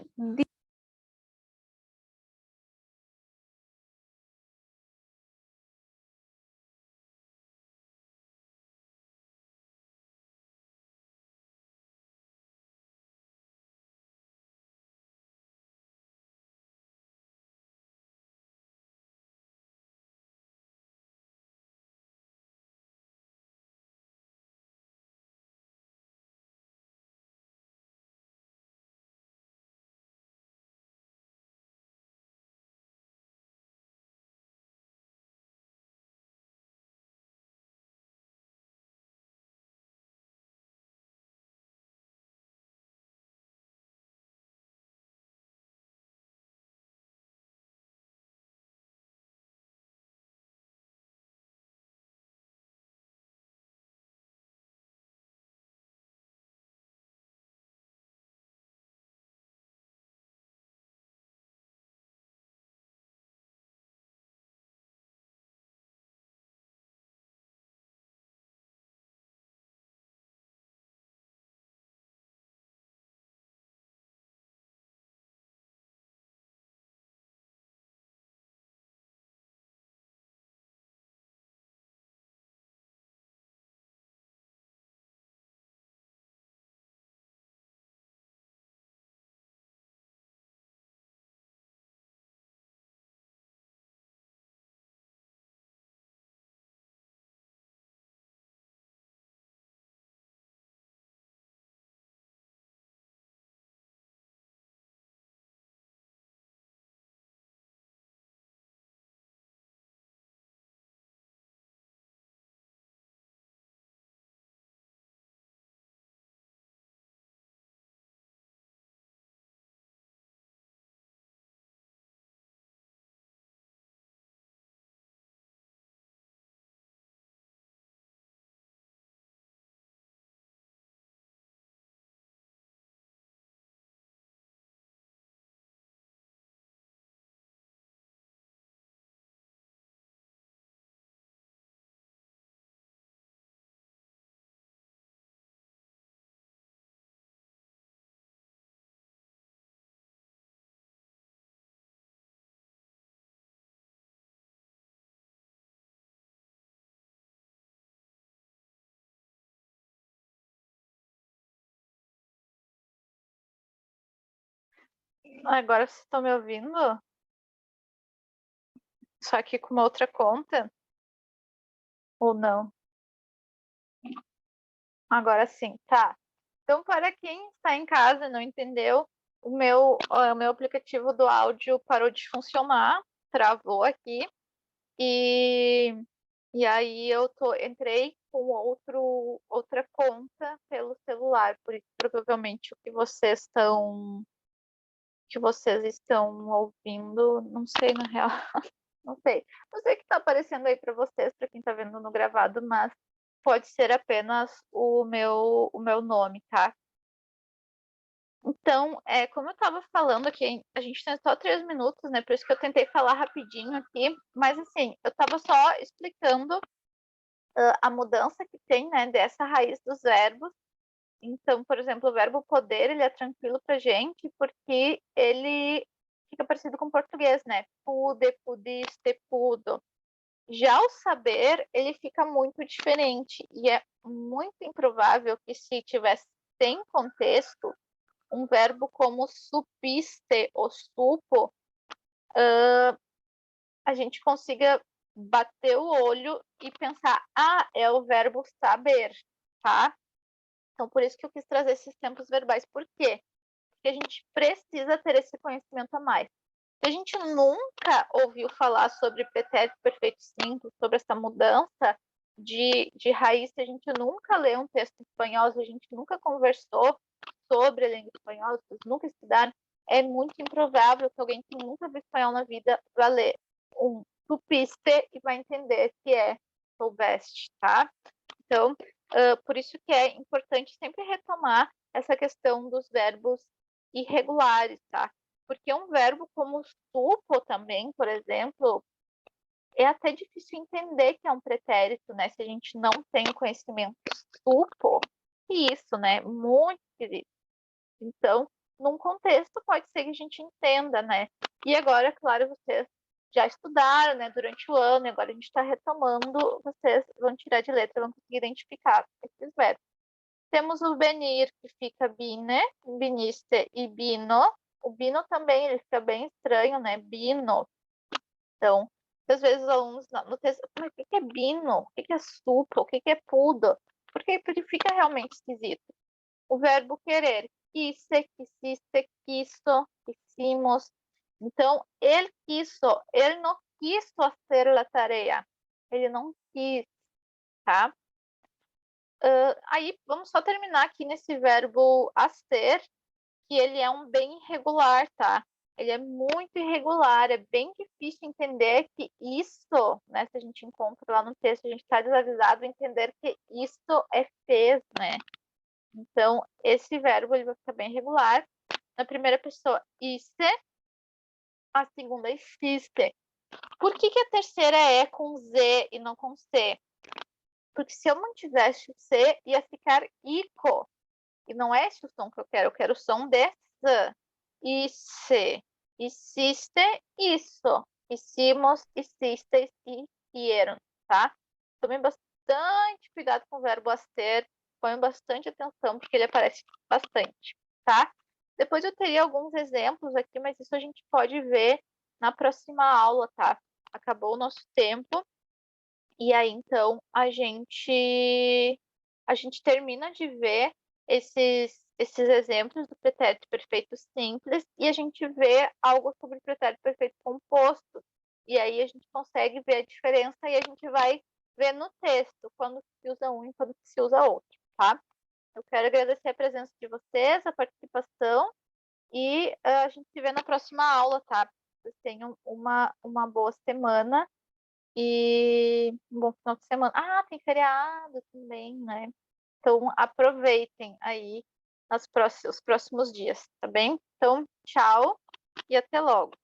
agora vocês estão me ouvindo? Só que com uma outra conta? Ou não? Agora sim, tá. Então, para quem está em casa e não entendeu, o meu aplicativo do áudio parou de funcionar, travou aqui, e, e aí entrei com outra conta pelo celular, por isso provavelmente o que vocês estão ouvindo, não sei na real, não sei. Não sei o que está aparecendo aí para vocês, para quem está vendo no gravado, mas pode ser apenas o meu nome, tá? Então, como eu estava falando aqui, a gente tem só 3 minutos, né? Por isso que eu tentei falar rapidinho aqui, mas assim, eu estava só explicando a mudança que tem, né, dessa raiz dos verbos. Então, por exemplo, o verbo poder, ele é tranquilo pra gente porque ele fica parecido com o português, né? Pude, pudiste, pudo. Já o saber, ele fica muito diferente e é muito improvável que se tivesse sem contexto, um verbo como supiste ou supo, a gente consiga bater o olho e pensar, ah, é o verbo saber, tá? Então, por isso que eu quis trazer esses tempos verbais. Por quê? Porque a gente precisa ter esse conhecimento a mais. Se a gente nunca ouviu falar sobre pretérito perfeito simples, sobre essa mudança de raiz, se a gente nunca leu um texto em espanhol, se a gente nunca conversou sobre a língua espanhola, se nunca estudaram, é muito improvável que alguém que nunca viu espanhol na vida vá ler um supiste e vai entender que é soubeste, tá? Então, por isso que é importante sempre retomar essa questão dos verbos irregulares, tá? Porque um verbo como supo também, por exemplo, é até difícil entender que é um pretérito, né? Se a gente não tem conhecimento. Supo, que isso, né? Muito esquisito. Então, num contexto, pode ser que a gente entenda, né? E agora, claro, vocês já estudaram, né, durante o ano, e agora a gente está retomando, vocês vão tirar de letra, vão conseguir identificar esses verbos. Temos o venir, que fica bine, biniste e bino. O bino também, ele fica bem estranho, né? Bino. Então, às vezes os alunos no texto, mas o que é bino? O que é supo? O que é pudo? Porque fica realmente esquisito. O verbo querer, quise, quisiste, quiso, quisimos. Então, ele quiso, ele não quis fazer a tarefa. Ele não quis, tá? Aí, vamos só terminar aqui nesse verbo a ser, que ele é um bem irregular, tá? Ele é muito irregular, é bem difícil entender que isso, né? Se a gente encontra lá no texto, a gente está desavisado entender que isso é fez, né? Então, esse verbo ele vai ficar bem irregular. Na primeira pessoa, isse, a segunda, existe. Por que a terceira é com Z e não com C? Porque se eu mantivesse o C, ia ficar ico. E não é esse o som que eu quero o som de S. Isse, existe, isso. Hicimos, hicisteis e hicieron, tá? Tomem bastante cuidado com o verbo a ser, ponham bastante atenção, porque ele aparece bastante, tá? Depois eu teria alguns exemplos aqui, mas isso a gente pode ver na próxima aula, tá? Acabou o nosso tempo. E aí, então, a gente termina de ver esses exemplos do pretérito perfeito simples e a gente vê algo sobre o pretérito perfeito composto. E aí a gente consegue ver a diferença e a gente vai ver no texto quando se usa um e quando se usa outro, tá? Eu quero agradecer a presença de vocês, a participação e a gente se vê na próxima aula, tá? Vocês tenham uma boa semana e um bom final de semana. Ah, tem feriado também, né? Então aproveitem aí os próximos dias, tá bem? Então, tchau e até logo.